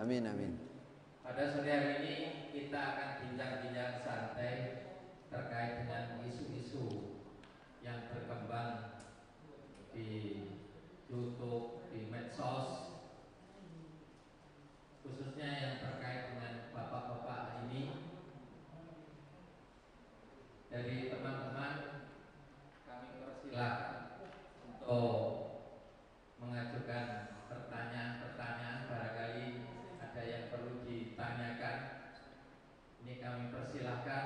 Amin, amin. Pada sore hari ini kita akan bincang-bincang santai terkait dengan isu-isu yang berkembang di YouTube, di medsos, khususnya yang terkait dengan bapak-bapak ini. Dari teman-teman kami persilahkan untuk mengajukan pertanyaan-pertanyaan, barangkali ada yang perlu ditanyakan. Ini kami persilahkan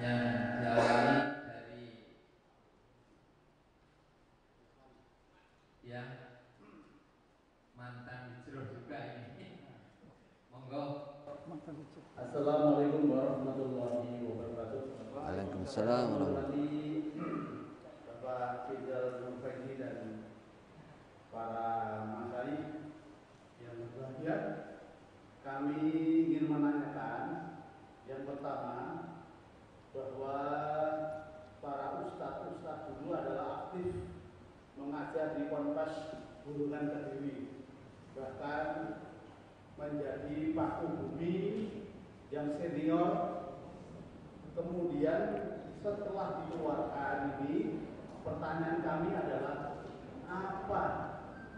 yang diawali dari yang mantan hijrah juga ini. Monggo. Assalamualaikum warahmatullahi wabarakatuh. Waalaikumsalam warahmatullahi Bapak Fidal Nurfendi dan para masai yang berbahagia, kami ingin menanyakan yang pertama bahwa para ustadz dulu adalah aktif mengajar di Ponpes Bulungan Kediri, bahkan menjadi paku bumi yang senior. Kemudian setelah dikeluarkan ini, pertanyaan kami adalah apa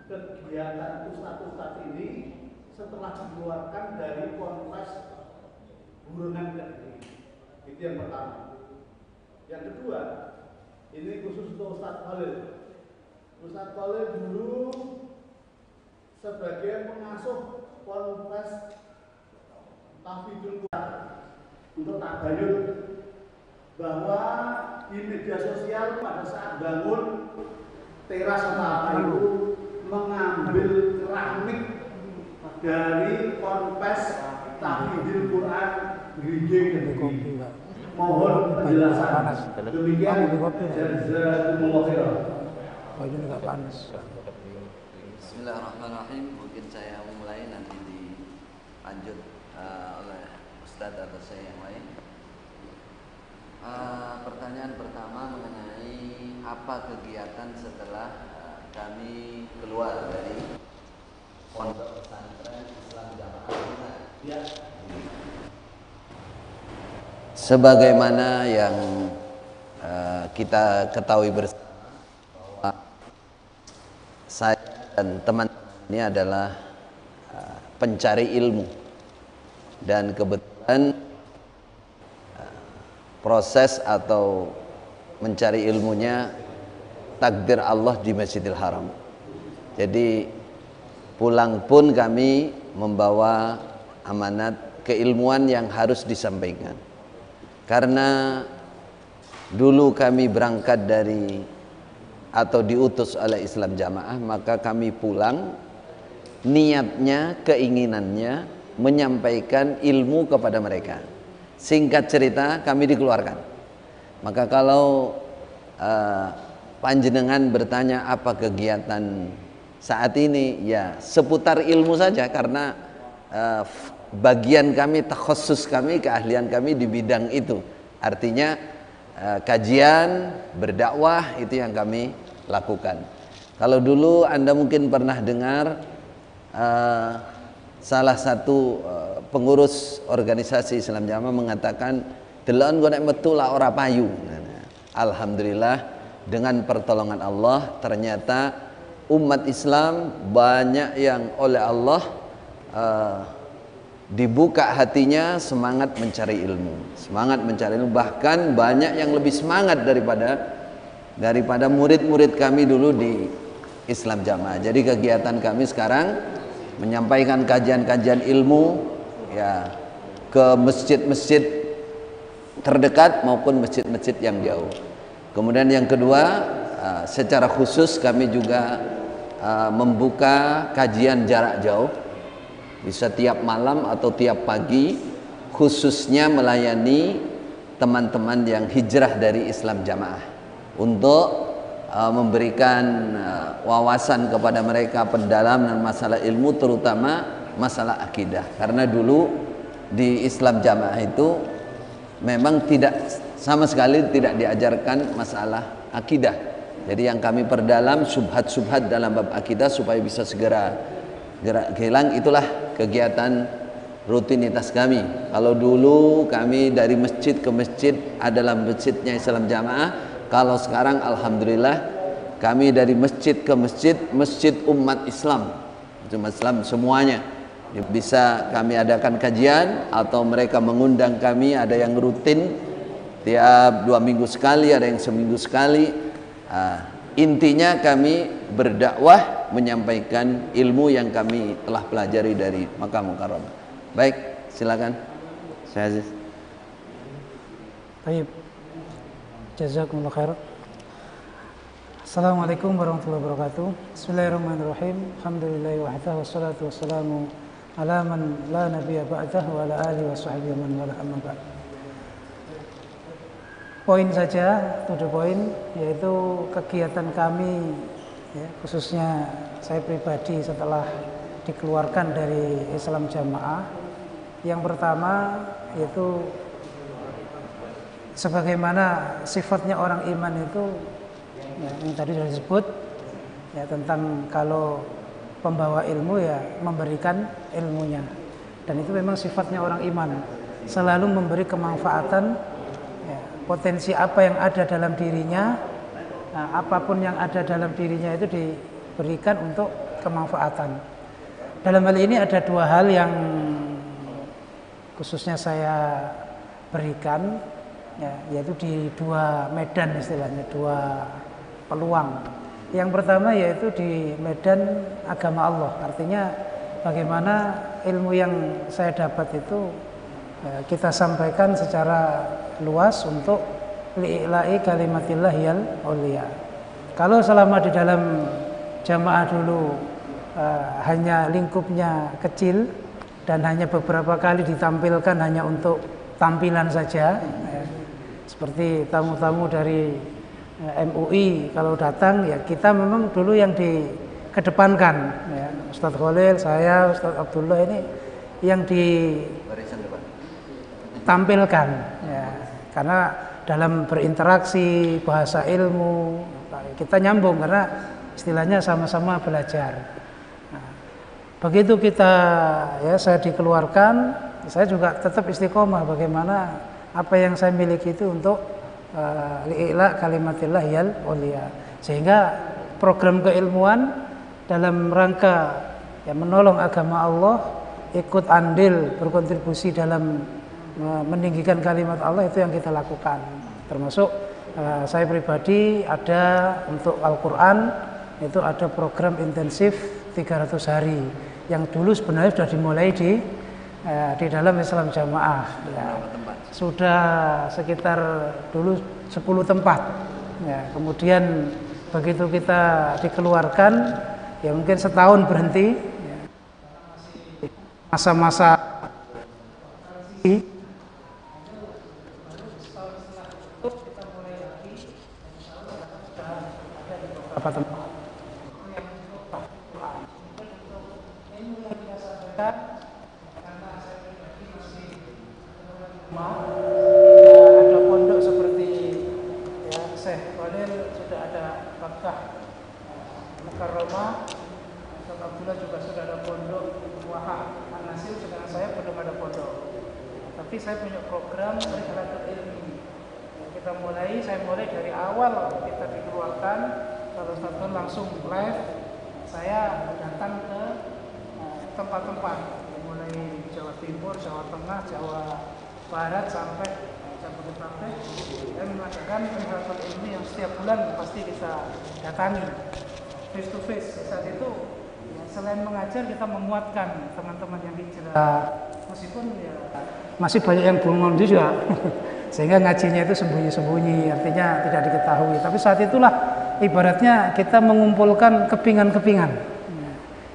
kegiatan ustadz ini setelah dikeluarkan dari Ponpes Bulungan Kediri? Itu yang pertama. Yang kedua, ini khusus untuk Ustadz Khalil. Ustadz Khalil dulu sebagai pengasuh Ponpes Tahfidzul Quran untuk tabayun, bahwa di media sosial pada saat bangun teras atau apa itu mengambil keramik dari Ponpes Tahfidzul Quran Grijing Kediri. Mohon penjelasan. Demikian, jazakumullah khairan. Bajunya nggak panas. Bismillahirrahmanirrahim. Mungkin saya memulai, nanti dilanjut oleh Ustadz atau saya yang lain. Pertanyaan pertama mengenai apa kegiatan setelah kami keluar dari Pondok Pesantren Islam Jamaah. Ya. Sebagaimana yang kita ketahui bersama bahwa saya dan teman-teman ini adalah pencari ilmu, dan kebetulan proses atau mencari ilmunya takdir Allah di Masjidil Haram. Jadi pulang pun kami membawa amanat keilmuan yang harus disampaikan. Karena dulu kami berangkat dari atau diutus oleh Islam Jamaah, maka kami pulang niatnya, keinginannya menyampaikan ilmu kepada mereka. Singkat cerita, kami dikeluarkan. Maka kalau panjenengan bertanya apa kegiatan saat ini, ya seputar ilmu saja, karena bagian kami, takhusus kami, keahlian kami di bidang itu. Artinya kajian, berdakwah, itu yang kami lakukan. Kalau dulu Anda mungkin pernah dengar salah satu pengurus organisasi Islam Jamaah mengatakan, "Delon gue nek metu lah ora payu." Alhamdulillah, dengan pertolongan Allah ternyata umat Islam banyak yang oleh Allah dibuka hatinya semangat mencari ilmu, bahkan banyak yang lebih semangat daripada murid-murid kami dulu di Islam Jamaah. Jadi kegiatan kami sekarang menyampaikan kajian-kajian ilmu ya ke masjid-masjid terdekat maupun masjid-masjid yang jauh. Kemudian yang kedua, secara khusus kami juga membuka kajian jarak jauh. Bisa tiap malam atau tiap pagi, khususnya melayani teman-teman yang hijrah dari Islam Jamaah untuk memberikan wawasan kepada mereka, pendalaman masalah ilmu, terutama masalah akidah. Karena dulu di Islam Jamaah itu memang sama sekali tidak diajarkan masalah akidah. Jadi yang kami perdalam subhat-subhat dalam bab akidah supaya bisa segera Gerak Gelang itulah kegiatan rutinitas kami. Kalau dulu kami dari masjid ke masjid adalah masjidnya Islam Jamaah. Kalau sekarang alhamdulillah kami dari masjid ke masjid, masjid umat Islam, umat Islam semuanya. Bisa kami adakan kajian atau mereka mengundang kami, ada yang rutin tiap 2 minggu sekali, ada yang seminggu sekali. Intinya kami berdakwah, menyampaikan ilmu yang kami telah pelajari dari Makkah Mukarramah. Baik, silakan Syekh Aziz. Baik, jazakumullah khair. Assalamualaikum warahmatullahi wabarakatuh. Bismillahirrahmanirrahim. Alhamdulillahi wahdahu wassalatu wassalamu ala man la nabiyya ba'dah wa ala alihi wa sahbihi man wala amma ba'd. Poin saja, to the point, yaitu kegiatan kami ya, khususnya saya pribadi setelah dikeluarkan dari Islam Jamaah. Yang pertama yaitu sebagaimana sifatnya orang iman itu ya, yang tadi sudah disebut ya, tentang kalau pembawa ilmu ya memberikan ilmunya, dan itu memang sifatnya orang iman, selalu memberi kemanfaatan ya, potensi apa yang ada dalam dirinya, nah, apapun yang ada dalam dirinya itu diberikan untuk kemanfaatan. Dalam hal ini ada 2 hal yang khususnya saya berikan ya, yaitu di 2 medan, istilahnya 2 peluang. Yang pertama yaitu di medan agama Allah, artinya bagaimana ilmu yang saya dapat itu ya, kita sampaikan secara luas untuk li'ila'i kalimatillahil ulia. Kalau selama di dalam jamaah dulu hanya lingkupnya kecil dan hanya beberapa kali ditampilkan hanya untuk tampilan saja ya, seperti tamu-tamu dari MUI kalau datang ya kita memang dulu yang dikedepankan ya, Ustadz Khalil, saya, Ustadz Abdullah ini yang ditampilkan ya, karena dalam berinteraksi bahasa ilmu kita nyambung karena istilahnya sama-sama belajar. Nah, begitu kita ya saya dikeluarkan, saya juga tetap istiqomah bagaimana apa yang saya miliki itu untuk li'ila kalimatillahil ulia, sehingga program keilmuan dalam rangka ya, menolong agama Allah, ikut andil berkontribusi dalam meninggikan kalimat Allah, itu yang kita lakukan. Termasuk saya pribadi ada untuk Al-Quran, itu ada program intensif 300 hari yang dulu sebenarnya sudah dimulai di dalam Islam Jamaah ya. Sudah sekitar dulu 10 tempat ya. Kemudian begitu kita dikeluarkan ya mungkin setahun berhenti ya. Masa-masa apa tempat ada pondok seperti ya Syekh Khalil sudah ada Makkah Mukarramah, Ustaz Abdullah juga sudah ada pondok Wahab An-Nasir, sedangkan saya belum ada pondok. Tapi saya punya program Rihlatul Ilmi. Kita saya mulai dari awal kita dikeluarkan, kalau Ustaz langsung live, saya datang ke tempat-tempat mulai Jawa Timur, Jawa Tengah, Jawa Barat sampai Jabodetabek, dan mengadakan Rihlatul Ilmi yang setiap bulan pasti kita datangi face to face. Saat itu ya, selain mengajar kita menguatkan teman-teman yang hijrah, meskipun ya masih banyak yang bengong juga sehingga ngajinya itu sembunyi-sembunyi, artinya tidak diketahui. Tapi saat itulah ibaratnya kita mengumpulkan kepingan-kepingan.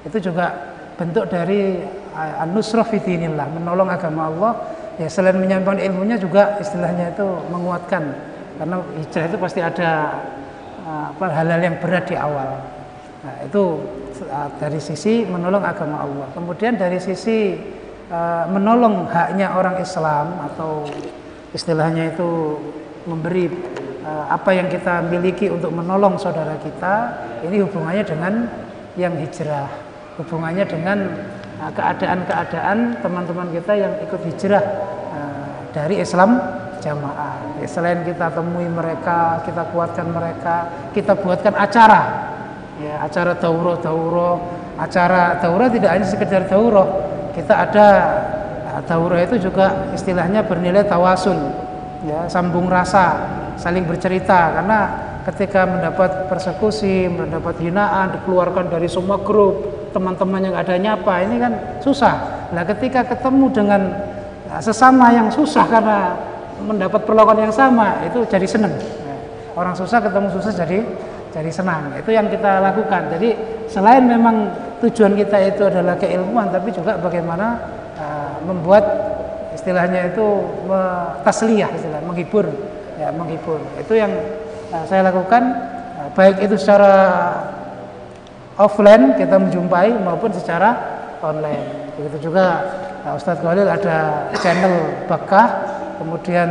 Itu juga bentuk dari an-nusrah fi dinillah, menolong agama Allah. Ya selain menyampaikan ilmunya juga istilahnya itu menguatkan, karena hijrah itu pasti ada hal-hal yang berat di awal. Nah, itu dari sisi menolong agama Allah. Kemudian dari sisi menolong haknya orang Islam, atau istilahnya itu memberi apa yang kita miliki untuk menolong saudara kita, ini hubungannya dengan yang hijrah. hubungannya dengan keadaan-keadaan teman-teman kita yang ikut hijrah dari Islam Jamaah. Selain kita temui mereka, kita kuatkan mereka, kita buatkan acara, ya, acara daurah. Acara daurah tidak hanya sekedar daurah, kita ada daurah itu juga istilahnya bernilai tawasul, ya, sambung rasa, saling bercerita. Karena ketika mendapat persekusi, mendapat hinaan, dikeluarkan dari semua grup, teman-teman yang ada nyapa, ini kan susah. Nah, ketika ketemu dengan sesama yang susah karena mendapat perlakuan yang sama, itu jadi senang. Orang susah ketemu susah jadi senang. Itu yang kita lakukan. Jadi selain memang tujuan kita itu adalah keilmuan, tapi juga bagaimana membuat istilahnya itu tasliyah, istilah menghibur, ya, menghibur. Itu yang saya lakukan, baik itu secara offline kita menjumpai maupun secara online. Begitu juga Ustadz Khalil ada channel Bakah, kemudian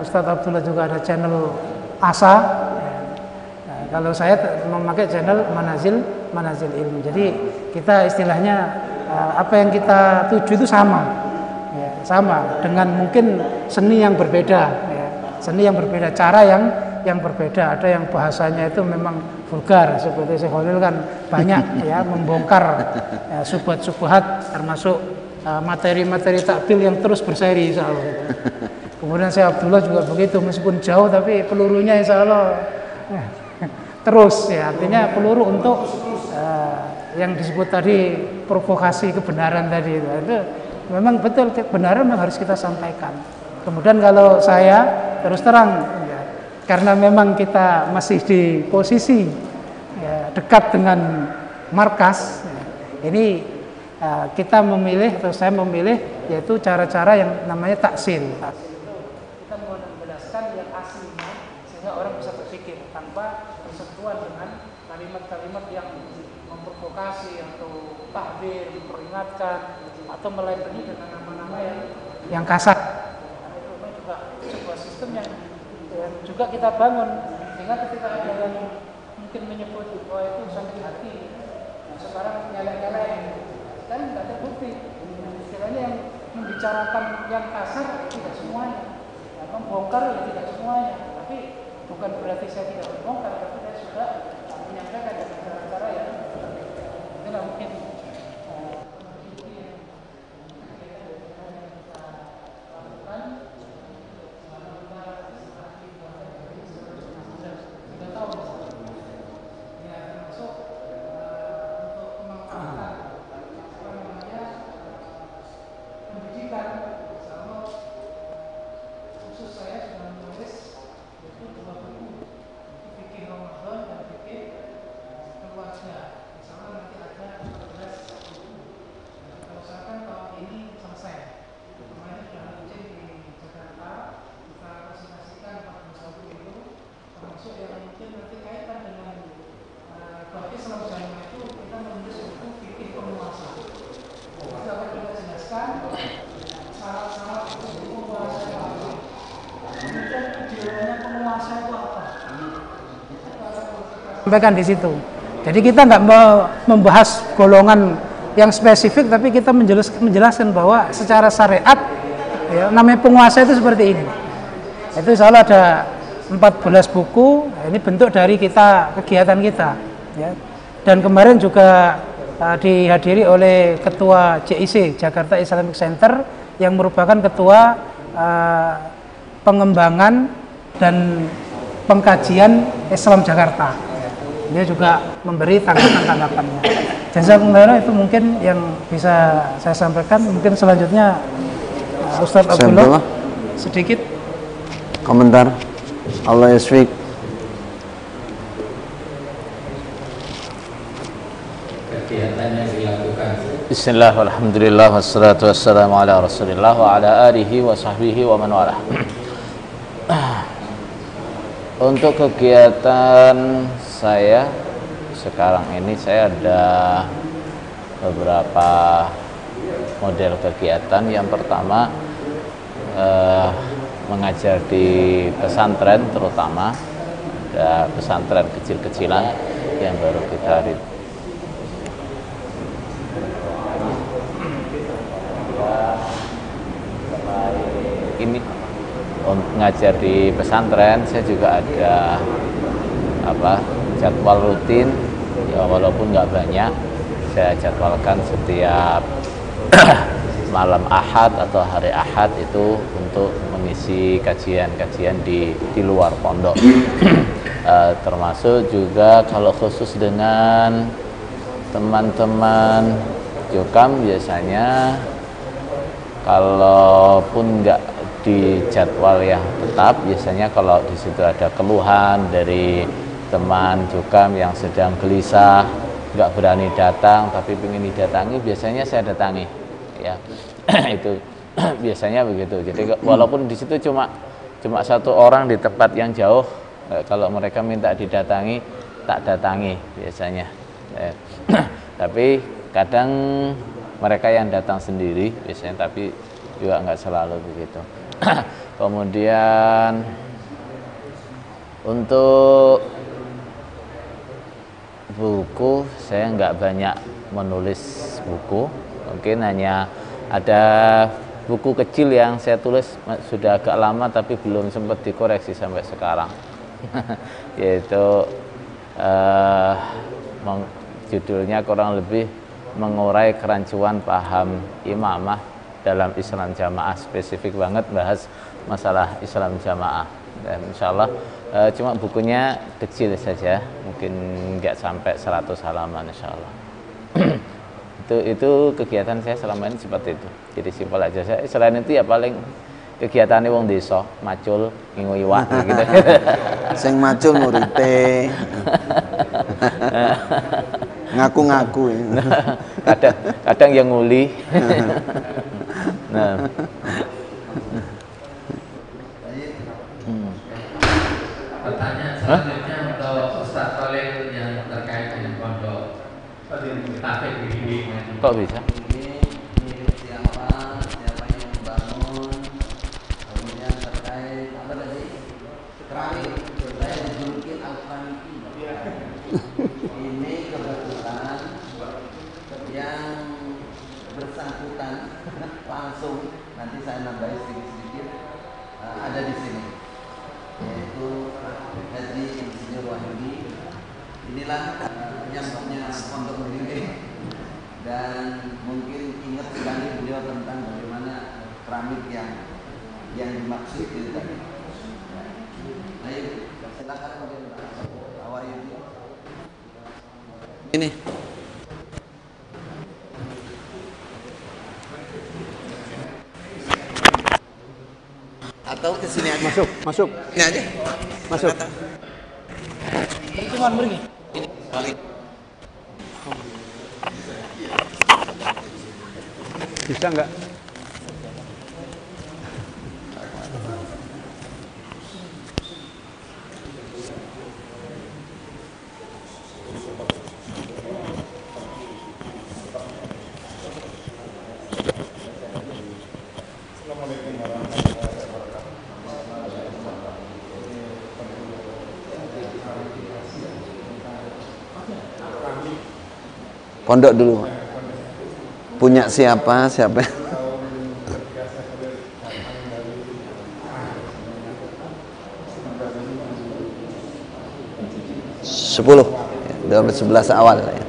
Ustadz Abdullah juga ada channel Asa. Nah, kalau saya memakai channel Manazil Ilmu. Jadi kita istilahnya apa yang kita tuju itu sama, ya, sama dengan mungkin seni yang berbeda, ya, seni yang berbeda, cara yang berbeda. Ada yang bahasanya itu memang vulgar, seperti Syekh Khalil kan banyak ya membongkar ya, subhat-subhat termasuk materi-materi takbil yang terus berseri insya Allah. Kemudian saya Abdullah juga begitu, meskipun jauh tapi pelurunya insya Allah terus, ya, artinya peluru untuk yang disebut tadi provokasi kebenaran tadi itu memang betul, kebenaran memang harus kita sampaikan. Kemudian kalau saya terus terang, ya, karena memang kita masih di posisi ya, dekat dengan markas, ya, ini kita memilih, atau saya memilih, yaitu cara-cara yang namanya taksil. Kita menjelaskan yang aslinya sehingga orang bisa berpikir tanpa bersentuhan dengan kalimat-kalimat yang memprovokasi atau tahbir, memperingatkan, atau melabeli dengan nama-nama yang kasar. Itu juga sebuah sistem yang juga kita bangun, sehingga ketika ada yang mungkin menyebut bahwa itu sakit hati, nah, sekarang nyelek-nyelek, kan nggak terbukti. Istilahnya yang membicarakan yang kasar tidak semuanya, nah, membongkar ya tidak semuanya. Tapi bukan berarti saya tidak membongkar, tapi saya sudah menyampaikan dengan cara-cara yang itulah mungkin sampaikan di situ. Jadi kita nggak membahas golongan yang spesifik, tapi kita menjelaskan bahwa secara syariat, ya, namanya penguasa itu seperti ini. Itu salah ada 14 buku. Ini bentuk dari kita, kegiatan kita. Ya. Dan kemarin juga dihadiri oleh Ketua JIC Jakarta Islamic Center yang merupakan Ketua pengembangan dan pengkajian Islam Jakarta. Dia juga memberi tanggapan-tanggapannya. Jazakumullah, itu mungkin yang bisa saya sampaikan. Mungkin selanjutnya Ustadz Abdullah sedikit komentar. Allah yasfiq. Kegiatan yang dilakukan. Bismillah, alhamdulillah, wassalatu wassalamu ala rasulillah wa ala alihi wa sahbihi wa man walah. Untuk kegiatan saya sekarang ini, saya ada beberapa model kegiatan. Yang pertama mengajar di pesantren, terutama ada pesantren kecil-kecilan yang baru kita ini ngajar di pesantren, saya juga ada jadwal rutin, ya walaupun nggak banyak, saya jadwalkan setiap malam Ahad atau hari Ahad itu untuk mengisi kajian-kajian di luar pondok. Termasuk juga kalau khusus dengan teman-teman Jokam, biasanya kalaupun nggak di jadwal yang tetap, biasanya kalau di situ ada keluhan dari teman Jokam yang sedang gelisah, nggak berani datang tapi ingin didatangi, biasanya saya datangi, ya. Itu biasanya begitu. Jadi walaupun di situ cuma satu orang di tempat yang jauh, kalau mereka minta didatangi, tak datangi biasanya. Tapi kadang mereka yang datang sendiri biasanya, tapi juga nggak selalu begitu. Kemudian untuk buku, saya nggak banyak menulis buku, mungkin hanya ada buku kecil yang saya tulis sudah agak lama tapi belum sempat dikoreksi sampai sekarang. Yaitu judulnya kurang lebih mengurai kerancuan paham imamah dalam Islam jamaah, spesifik banget bahas masalah Islam jamaah. Dan insya Allah cuma bukunya kecil saja, mungkin nggak sampai 100 halaman insya Allah. Itu kegiatan saya selama ini seperti itu, jadi simpel aja. Saya selain itu ya paling kegiatannya wong desa, macul, ngingu iwak gitu. Sing macul murite. Ngaku-ngaku. Kadang yang nguli. Nah. Pertanyaan selanjutnya untuk Ustaz Khalil yang terkait dengan pondok Taufik Giri. Kok bisa? Siapa yang membangun, kemudian terkait apa tadi? Keramik. Saya dijuluki Al-Keramiki. Ini kebetulan yang bersangkutan langsung, nanti saya nambahin sedikit-sedikit, ada di sini, yaitu Haji Insinyur Wahyudi. Inilah penyambutnya pondok Giri, dan mungkin ingat sekali beliau tentang bagaimana keramik yang dimaksud itu tadi. Ayo silakan mungkin Pak Wahyudi. Ini atau ke sini aja. Masuk. Ini aja. Masuk. Cuman beri. Bisa nggak? Pondok dulu. Punya siapa? 10. Ya, 11 awal ya.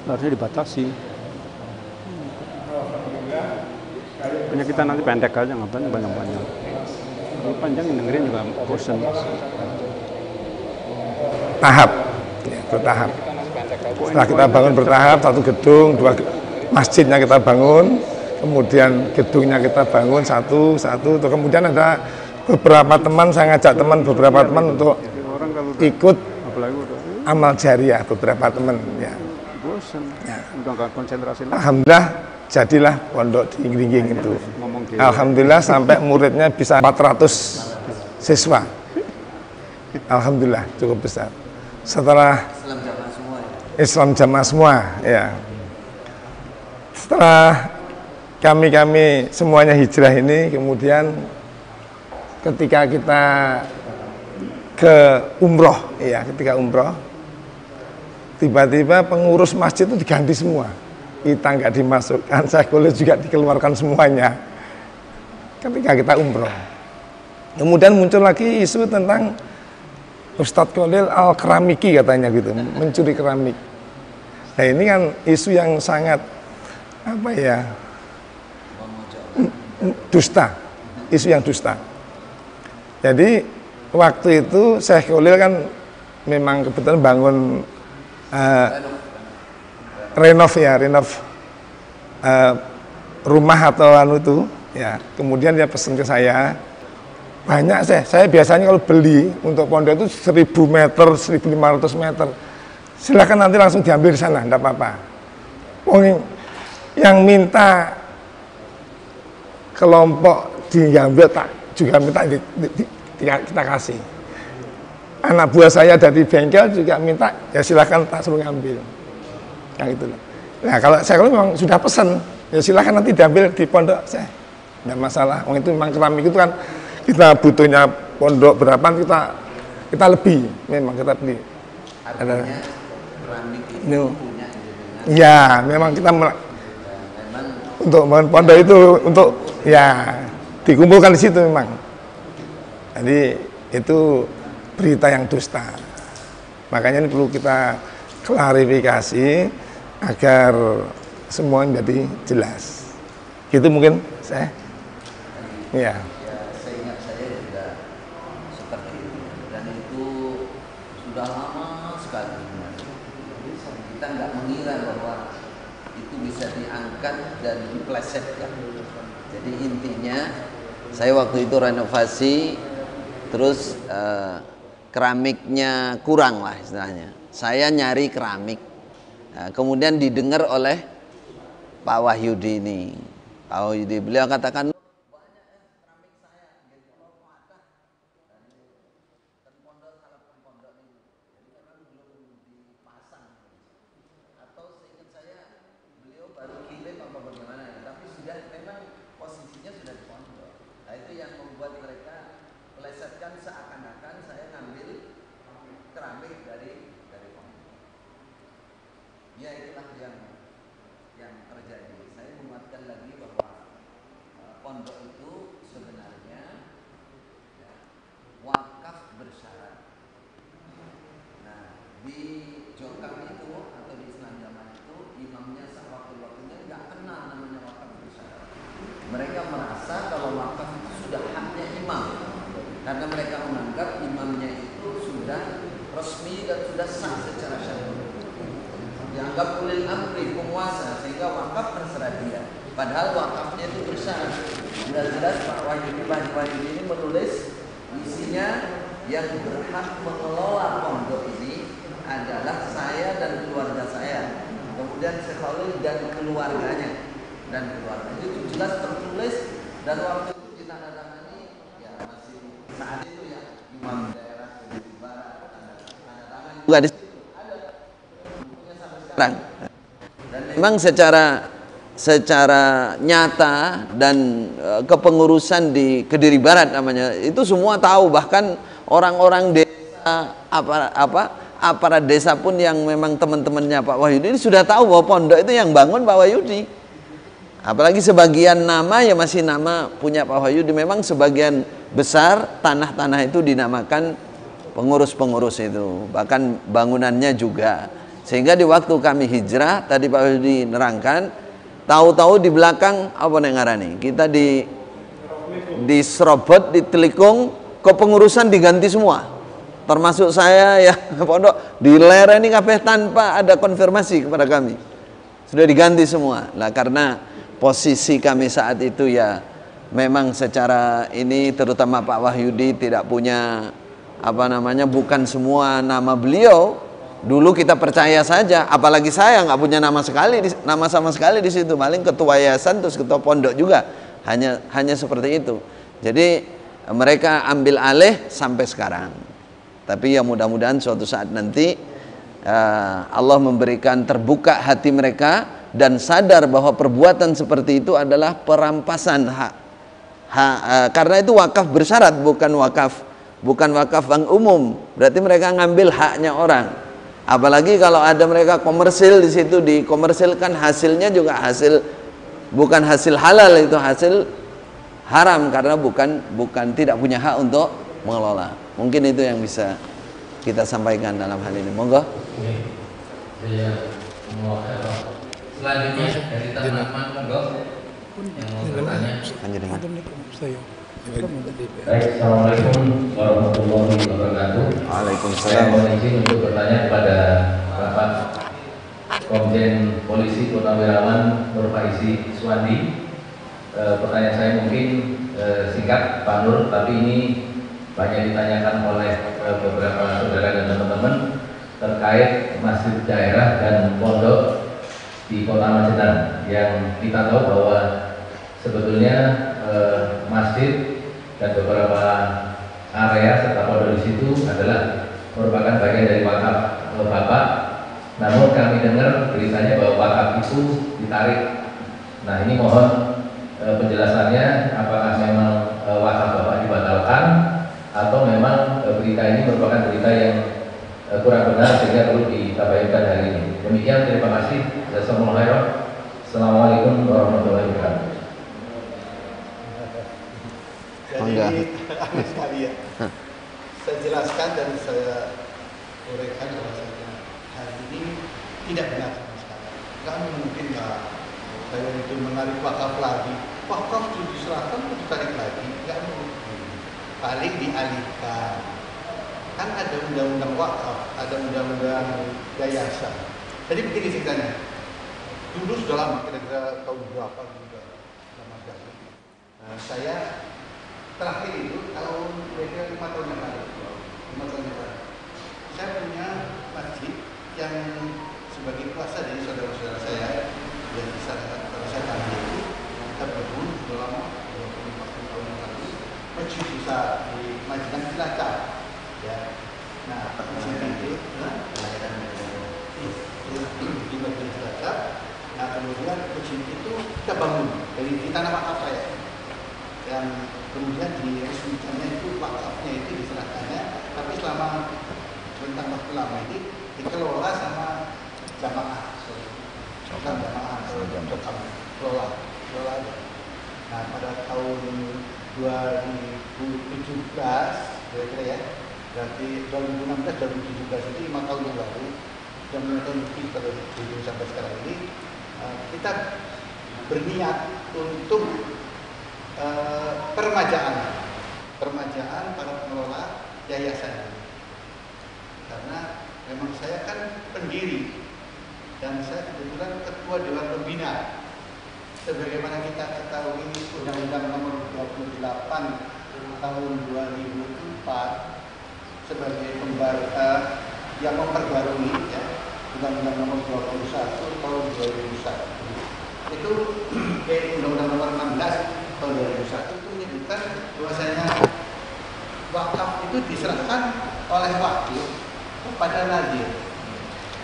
Harusnya dibatasi. Punya kita nanti pendek aja, ngapain banyak-banyak. Kalau panjang yang dengerin juga bosen. Tahap, ya, bertahap. Setelah kita bangun bertahap, satu gedung, 2 masjidnya kita bangun, kemudian gedungnya kita bangun satu, terus kemudian ada beberapa teman, saya ngajak beberapa teman untuk ikut amal jariah, beberapa teman ya. Bosen, udah nggak konsentrasi lagi. Alhamdulillah jadilah pondok di Gringging itu. Alhamdulillah sampai muridnya bisa 400 siswa. Alhamdulillah cukup besar. Setelah Islam jamaah semua ya. Setelah kami semuanya hijrah ini, kemudian ketika kita ke umroh, ya ketika umroh, tiba-tiba pengurus masjid itu diganti semua. Kita nggak dimasukkan, Syekhul juga dikeluarkan semuanya ketika kita umroh. Kemudian muncul lagi isu tentang Ustadz Khalil al-Keramiki katanya gitu, mencuri keramik. Nah ini kan isu yang sangat apa ya, dusta, isu yang dusta. Jadi waktu itu Syekh Khalil kan memang kebetulan bangun renov rumah atau anu itu ya. Kemudian dia pesan ke saya, banyak saya biasanya kalau beli untuk pondok itu 1000 meter, 1500 meter, silahkan nanti langsung diambil di sana, enggak apa-apa. Yang minta kelompok diambil tak juga minta kita kasih. Anak buah saya dari bengkel juga minta, ya silahkan tak suruh ngambil. Yang itu. Nah kalau saya memang sudah pesan, ya silahkan nanti diambil di pondok saya, nggak masalah. Itu memang keramik itu kan kita butuhnya pondok berapa kita lebih, memang kita beli. Artinya keramik itu punya ya memang kita untuk bangun pondok itu untuk ya dikumpulkan di situ memang. Jadi itu berita yang dusta. Makanya ini perlu kita klarifikasi agar semua menjadi jelas. Gitu mungkin saya. Ya. Saya ingat saya juga seperti itu dan itu sudah lama sekali. Kita nggak mengira bahwa itu bisa diangkat dan diplesetkan. Jadi intinya saya waktu itu renovasi, terus keramiknya kurang lah istilahnya. Saya nyari keramik, kemudian didengar oleh Pak Wahyudi ini. Pak Wahyudi beliau katakan, ya itulah yang terjadi. Saya menguatkan lagi bahwa pondok itu sebenarnya ya, wakaf bersyarat. Nah di Jokang itu atau di Islam zaman itu imamnya waktu-waktunya nggak kenal namanya wakaf bersyarat. Mereka merasa kalau wakaf itu sudah haknya imam, karena mereka menganggap imamnya itu sudah resmi dan sudah sah secara syar'i. Dianggap ulil amri, penguasa, sehingga wakaf terserah dia. Padahal wakafnya itu bersyarat. Jelas-jelas Pak Wahyudi ini menulis isinya yang berhak mengelola pondok ini adalah saya dan keluarga saya. Kemudian Syekh Khalil dan keluarganya itu jelas tertulis dan waktu itu ditandatangani ya masih saat itu ya imam daerah Kediri Barat tanda tangan juga di dan memang secara nyata dan kepengurusan di Kediri Barat namanya itu semua tahu, bahkan orang-orang desa aparat desa pun yang memang teman-temannya Pak Wahyudi ini sudah tahu bahwa pondok itu yang bangun Pak Wahyudi. Apalagi sebagian nama ya masih nama punya Pak Wahyudi. Memang sebagian besar tanah-tanah itu dinamakan pengurus-pengurus itu, bahkan bangunannya juga. Sehingga di waktu kami hijrah, tadi Pak Wahyudi nerangkan, tahu-tahu di belakang apa nengarani kita diserobot, ditelikung, kepengurusan diganti semua, termasuk saya ya pondok dilereni kabeh tanpa ada konfirmasi kepada kami, sudah diganti semua. Nah karena posisi kami saat itu ya memang secara ini terutama Pak Wahyudi tidak punya bukan semua nama beliau. Dulu kita percaya saja, apalagi saya nggak punya nama sama sekali di situ, paling ketua yayasan terus ketua pondok juga, hanya seperti itu. Jadi mereka ambil alih sampai sekarang. Tapi ya mudah-mudahan suatu saat nanti Allah memberikan terbuka hati mereka dan sadar bahwa perbuatan seperti itu adalah perampasan hak. Karena itu wakaf bersyarat, bukan wakaf bank umum. Berarti mereka ngambil haknya orang. Apalagi kalau ada mereka komersil di situ, dikomersilkan, hasilnya juga bukan hasil halal, itu hasil haram karena bukan tidak punya hak untuk mengelola. Mungkin itu yang bisa kita sampaikan dalam hal ini. Monggo. Selanjutnya dari teman-teman monggo yang mau bertanya. Baik, assalamualaikum warahmatullahi wabarakatuh. Waalaikumsalam. Saya mohon izin untuk bertanya kepada Bapak Komjen Polisi Purnawirawan Nur Faizi Suwandi. Pertanyaan saya mungkin singkat Pak Nur, tapi ini banyak ditanyakan oleh beberapa saudara dan teman-teman terkait masjid daerah dan pondok di Kota Magetan, yang kita tahu bahwa sebetulnya masjid dan beberapa area serta pondok di situ adalah merupakan bagian dari wakaf Bapak. Namun kami dengar beritanya bahwa wakaf itu ditarik. Nah, ini mohon penjelasannya, apakah memang wakaf Bapak dibatalkan atau memang berita ini merupakan berita yang kurang benar sehingga perlu ditabayunkan hari ini. Demikian, terima kasih. Assalamualaikum warahmatullahi wabarakatuh. Jadi sekalian, saya jelaskan dan saya uraikan bahwasanya hari ini tidak benar sama sekali. Nggak mungkin lah saya itu menarik wakaf lagi. Wakaf itu diserahkan untuk ditarik lagi, nggak mungkin. Paling dialihkan. Kan ada undang-undang wakaf, ada undang-undang yayasan. Jadi begini ceritanya. Dulu sudah lama, kira-kira tahun berapa juga lama sekali. Saya terakhir itu tahun kira-kira 5 tahun yang lalu. Saya punya masjid yang sebagai kuasa dari saudara-saudara saya yang kalau saya tanya itu kita berbangun sudah lama 25 tahun yang lalu masjid besar di Magetan Cilacap, ya. Nah, masjid itu di Magetan Cilacap. Nah, kemudian masjid itu kita bangun dari tanah wakaf saya, yang kemudian diresmikannya itu wakafnya itu diserahkannya, tapi selama rentang waktu lama ini dikelola sama jamaah, bukan jamaah atau kelola aja. Nah, pada tahun 2017 kira-kira ya, berarti 2016-2017 itu 5 tahun yang lalu, dan menonton lebih kalau sampai sekarang ini kita berniat untuk permajaan para pengelola yayasan, karena memang saya kan pendiri dan saya kebetulan ketua dewan pembina. Sebagaimana kita ketahui Undang-Undang Nomor 28 tahun 2004 sebagai yang memperbarui, ya, Undang-Undang Nomor 21 tahun 2001 itu Undang-Undang Nomor 16 tahun 2001 itu menyebutkan bahwasanya wakaf itu diserahkan oleh wakil kepada nadir,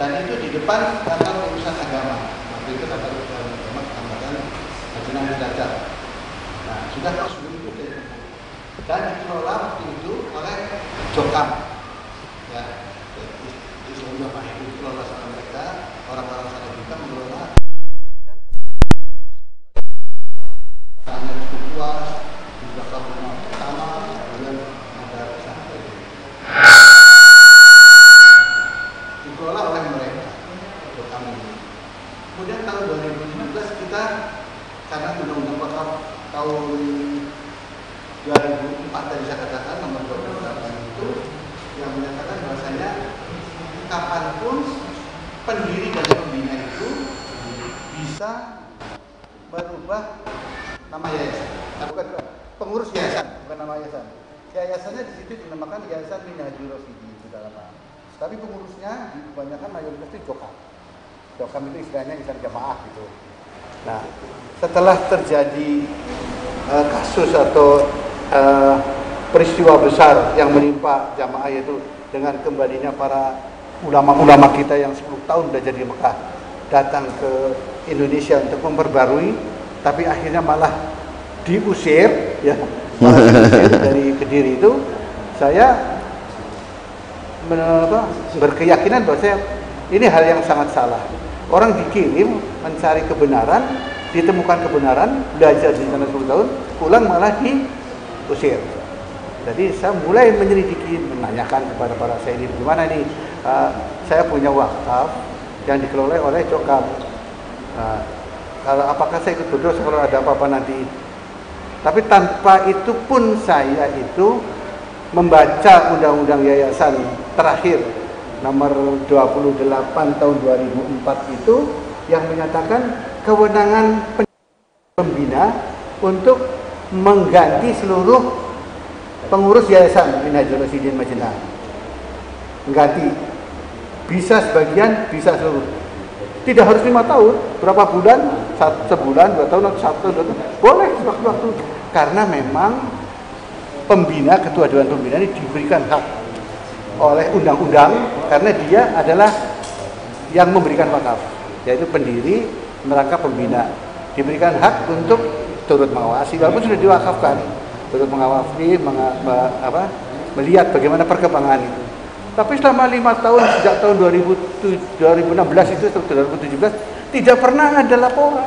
dan itu di depan kantor urusan agama. Waktu itu kantor urusan agama Kecamatan Magetan Cilacap. Nah, sudah prosedur itu dan dikelola waktu itu oleh Jokam, ya, di Bapak itu dikelola sama mereka, orang-orang sana juga mengelola masjid dan cukup luas, di belakang rumah pertama, kemudian ada pesantren. Dikelola oleh mereka, untuk kami. Kemudian tahun 2015 kita, karena Undang-Undang Wakaf tahun 2004 tadi saya katakan nomor 28 itu yang menyatakan bahwasanya kapanpun pendiri dan pembina itu bisa merubah nama yayasan. Nah, bukan pengurus yayasan, bukan nama yayasan. Yayasannya di situ dinamakan Yayasan Minhajul Rashidin, sudah lama. Tapi pengurusnya kebanyakan mayoritas itu Jokam. Jokam itu istilahnya insan jamaah gitu. Nah, setelah terjadi kasus atau peristiwa besar yang menimpa jamaah, yaitu dengan kembalinya para ulama-ulama kita yang 10 tahun sudah jadi Mekah datang ke Indonesia untuk memperbarui, tapi akhirnya malah diusir, ya, malah diusir dari Kediri itu. Saya berkeyakinan bahwa ini hal yang sangat salah. Orang dikirim mencari kebenaran, ditemukan kebenaran, belajar di sana 10 tahun, pulang malah diusir. Jadi saya mulai menyelidiki, menanyakan kepada para sayyidin, gimana nih, saya punya wakaf yang dikelola oleh Jokam. Kalau apakah saya ikut berdosa kalau ada apa-apa nanti? Tapi tanpa itu pun saya itu membaca undang-undang yayasan terakhir nomor 28 tahun 2004 itu yang menyatakan kewenangan pembina untuk mengganti seluruh pengurus yayasan Minhajul Rasyidin Majenah. Mengganti, bisa sebagian, bisa seluruh. Tidak harus 5 tahun, berapa bulan, sebulan, 2 tahun, atau 1 tahun, 2 tahun, boleh waktu-waktu. Karena memang pembina, ketua dewan pembina ini diberikan hak oleh undang-undang karena dia adalah yang memberikan wakaf, yaitu pendiri, merangkap pembina, diberikan hak untuk turut mengawasi walaupun sudah diwakafkan, turut mengawasi, melihat bagaimana perkembangan itu. Tapi selama 5 tahun sejak tahun 2016 itu atau 2017 tidak pernah ada laporan.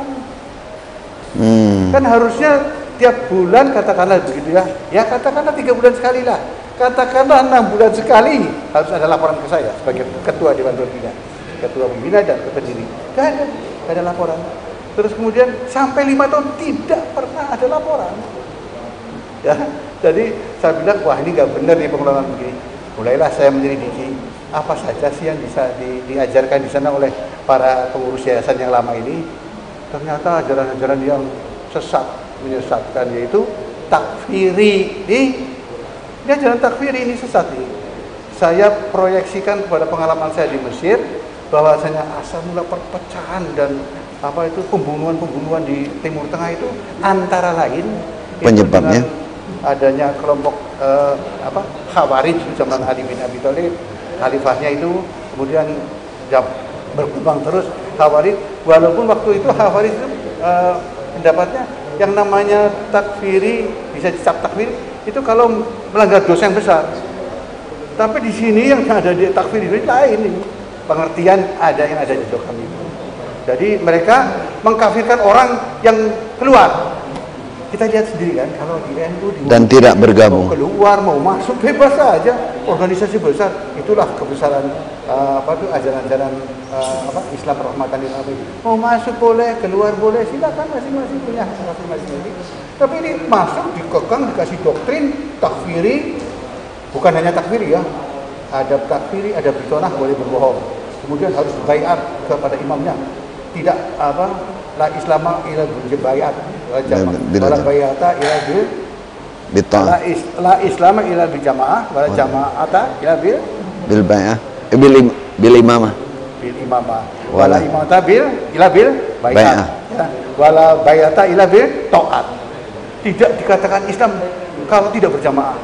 Kan harusnya tiap bulan, katakanlah begitu ya, ya katakanlah 3 bulan sekali lah, katakanlah 6 bulan sekali harus ada laporan ke saya sebagai ketua dewan pembina, ketua pembina dan pendiri. Gak ada laporan. Terus kemudian sampai 5 tahun tidak pernah ada laporan. Ya, jadi saya bilang, wah ini nggak benar nih pengelolaan begini. Mulailah saya menyelidiki apa saja sih yang bisa diajarkan di sana oleh para pengurus yayasan yang lama ini. Ternyata ajaran-ajaran yang sesat, menyesatkan, yaitu takfiri. Ini ajaran takfiri ini sesat nih. Saya proyeksikan kepada pengalaman saya di Mesir bahwasanya asal mula perpecahan dan pembunuhan di Timur Tengah itu antara lain penyebabnya adanya kelompok Khawarij zaman Ali bin Abi Thalib, khalifahnya itu, kemudian berkembang terus Khawarij, walaupun waktu itu Khawarij itu pendapatnya yang namanya takfiri, bisa dicap takfiri itu kalau melanggar dosa yang besar. Tapi di sini yang ada di takfiri ini lain, ini pengertian yang ada di Jokam itu. Jadi mereka mengkafirkan orang yang keluar. Kita lihat sendiri kan, kalau di NU dan tidak bergabung, mau keluar mau masuk bebas saja, organisasi besar, itulah kebesaran ajaran-ajaran Islam rahmatan lil alamin. Mau masuk boleh, keluar boleh, silakan, masing-masing punya masing-masing. Tapi ini masuk dikekang, dikasih doktrin takfiri, bukan hanya takfiri ya, ada takfiri, ada bitonah, boleh berbohong, kemudian harus baiat kepada imamnya, tidak la islama ila bil bayat wala bayata ila bil bitah, la islama ila bil jamaah wala jamaata ila bil bayah bil imamah wala imamata ila bil bayat wala bayata ila bil taat. Tidak dikatakan Islam kalau tidak berjamaah.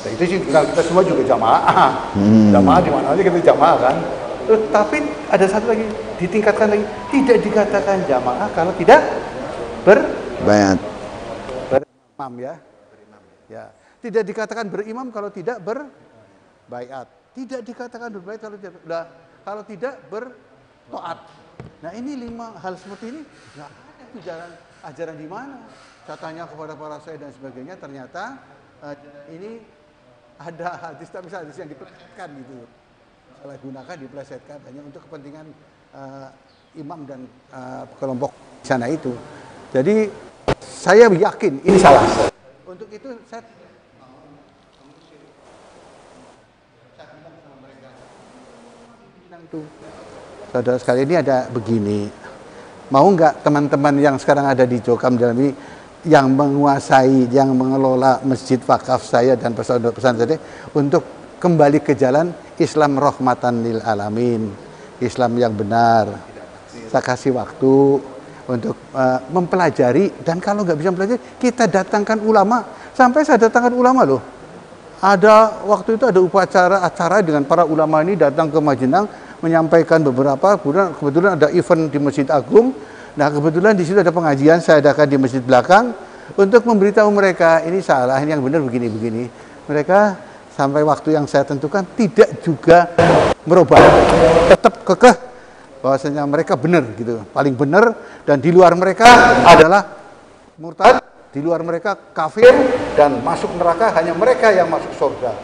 Nah, itu sih kita semua juga jamaah. Jamaah di mana aja kita jamaah kan. Tapi ada satu lagi, ditingkatkan lagi, tidak dikatakan jamaah kalau tidak berimam ya. Ya, tidak dikatakan berimam kalau tidak berbaiat. Tidak dikatakan berbaiat kalau tidak bertaat. Nah, ini 5 hal seperti ini enggak ada itu ajaran di mana. Saya tanya kepada para saya dan sebagainya, ternyata ini ada hadis, tapi hadis yang diplesetkan gitu. Salah gunakan, diplesetkan hanya untuk kepentingan imam dan kelompok sana itu. Jadi saya yakin ini salah. Untuk itu saya bilang sama mereka, saudara sekali, ini ada begini. Mau nggak teman-teman yang sekarang ada di Jokam dalam ini, yang menguasai, yang mengelola masjid wakaf saya dan pesantren untuk kembali ke jalan Islam rahmatan lil alamin, Islam yang benar. Saya kasih waktu untuk mempelajari, dan kalau nggak bisa mempelajari, kita datangkan ulama. Sampai saya datangkan ulama loh. Ada waktu itu ada acara dengan para ulama ini datang ke Majenang menyampaikan beberapa, kebetulan ada event di Masjid Agung, Nah kebetulan di situ ada pengajian, saya adakan di masjid belakang untuk memberitahu mereka ini salah, ini yang benar begini-begini. Mereka sampai waktu yang saya tentukan tidak juga merubah, tetap kekeh bahwasanya mereka benar gitu, paling benar, dan di luar mereka adalah murtad, di luar mereka kafir dan masuk neraka, hanya mereka yang masuk surga.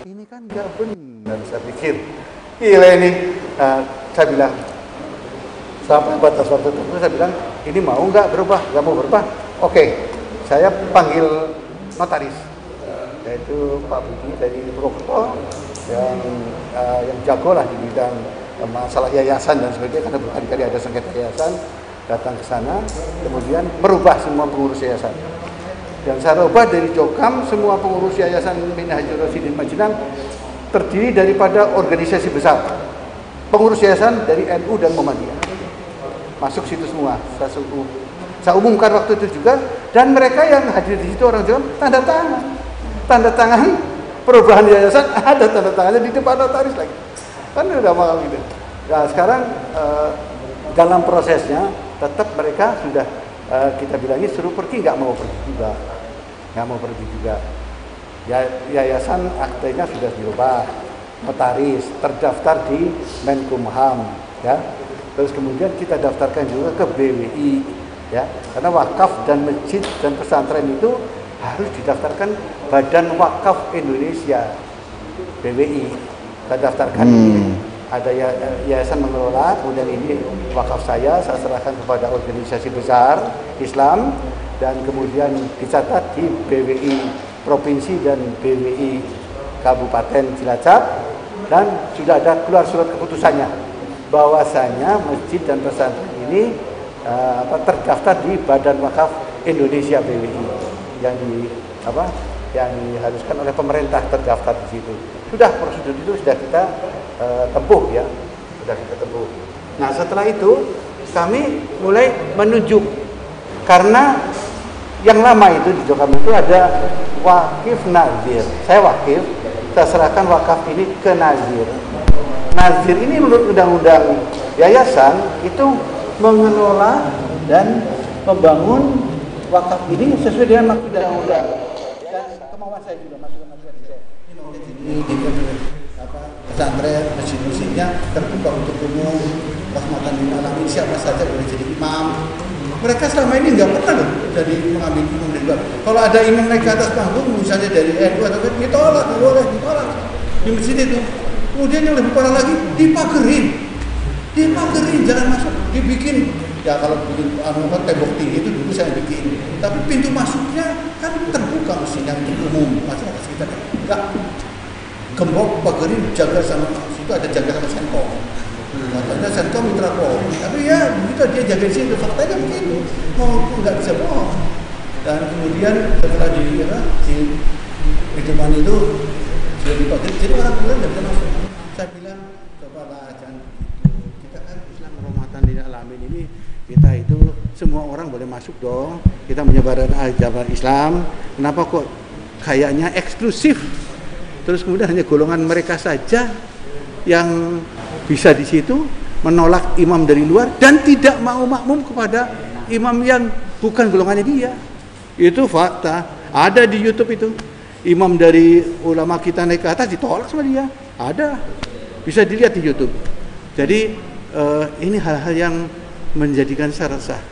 Ini kan nggak benar, saya pikir. Gila ini, saya bilang sampai batas waktu tertentu saya bilang ini mau nggak berubah, nggak mau berubah. Oke, saya panggil notaris, yaitu Pak Budi dari Purwokerto yang jago lah di bidang masalah yayasan dan sebagainya, karena berkali-kali ada sengketa yayasan, datang ke sana, kemudian merubah semua pengurus yayasan. Dan saya rubah dari Jokam, semua pengurus yayasan Minhajul Rasyidin Majenang terdiri daripada organisasi besar. Pengurus yayasan dari NU dan Muhammadiyah masuk situ semua. Saya umumkan waktu itu juga, dan mereka yang hadir di situ orang Jokam tanda tangan perubahan yayasan, ada tanda tangannya di depan notaris lagi. Kan udah mahal gitu. Nah sekarang dalam prosesnya tetap mereka sudah kita bilangin suruh pergi, nggak mau pergi juga. Yayasan aktenya sudah dirubah, notaris terdaftar di Menkumham, ya. Terus kemudian kita daftarkan juga ke BWI, ya. Karena wakaf dan masjid dan pesantren itu harus didaftarkan Badan Wakaf Indonesia, BWI. Kita daftarkan ini. Ada yayasan mengelola, kemudian ini wakaf saya serahkan kepada organisasi besar Islam, dan kemudian dicatat di BWI Provinsi dan BWI Kabupaten Cilacap, dan sudah ada keluar surat keputusannya bahwasanya masjid dan pesantren ini terdaftar di Badan Wakaf Indonesia BWI yang diharuskan oleh pemerintah terdaftar di situ. Sudah prosedur itu sudah kita tempuh, ya, sudah kita tempuh. Nah setelah itu kami mulai menunjuk, karena yang lama itu di Jokam itu ada wakif nazir. Saya wakif, saya serahkan wakaf ini ke nazir. Nazir ini menurut undang-undang yayasan itu mengelola dan membangun wakaf ini sesuai dengan maksud undang-undang. Dan kemauan saya juga, masukan saya. Ini pesantren, masjid-masjidnya terbuka untuk umum, rahmatan lil alamin, siapa saja boleh jadi imam. Mereka selama ini nggak pernah loh jadi mengambil imam dari luar. Kalau ada imam naik ke atas panggung, misalnya dari NU atau ditolak, nggak boleh, ditolak di masjid itu. Kemudian yang lebih parah lagi, dipagerin, jangan masuk, dibikin. Ya kalau bikin tembok tinggi itu dulu saya bikin, tapi pintu masuknya kan terbuka mestinya untuk umum masyarakat sekitar. Enggak, gembok pagerin, jaga sama situ, ada jaga sama Senkom. Katanya Senkom mitra Polri, tapi ya begitu dia jaga di situ, faktanya begitu, mau nggak bisa bohong. Dan kemudian setelah di depan itu sudah dipagerin, jadi orang luar nggak bisa masuk. Saya bilang cobalah jangan begitu, kita kan Islam rahmatan lil alamin ini, kita itu semua orang boleh masuk dong. Kita menyebarkan ajaran Islam. Kenapa kok kayaknya eksklusif? Terus kemudian hanya golongan mereka saja yang bisa di situ menolak imam dari luar dan tidak mau makmum kepada imam yang bukan golongannya dia. Itu fakta. Ada di YouTube itu. Imam dari ulama kita naik ke atas ditolak sama dia. Ada. Bisa dilihat di YouTube. Jadi ini hal-hal yang menjadikan saya resah.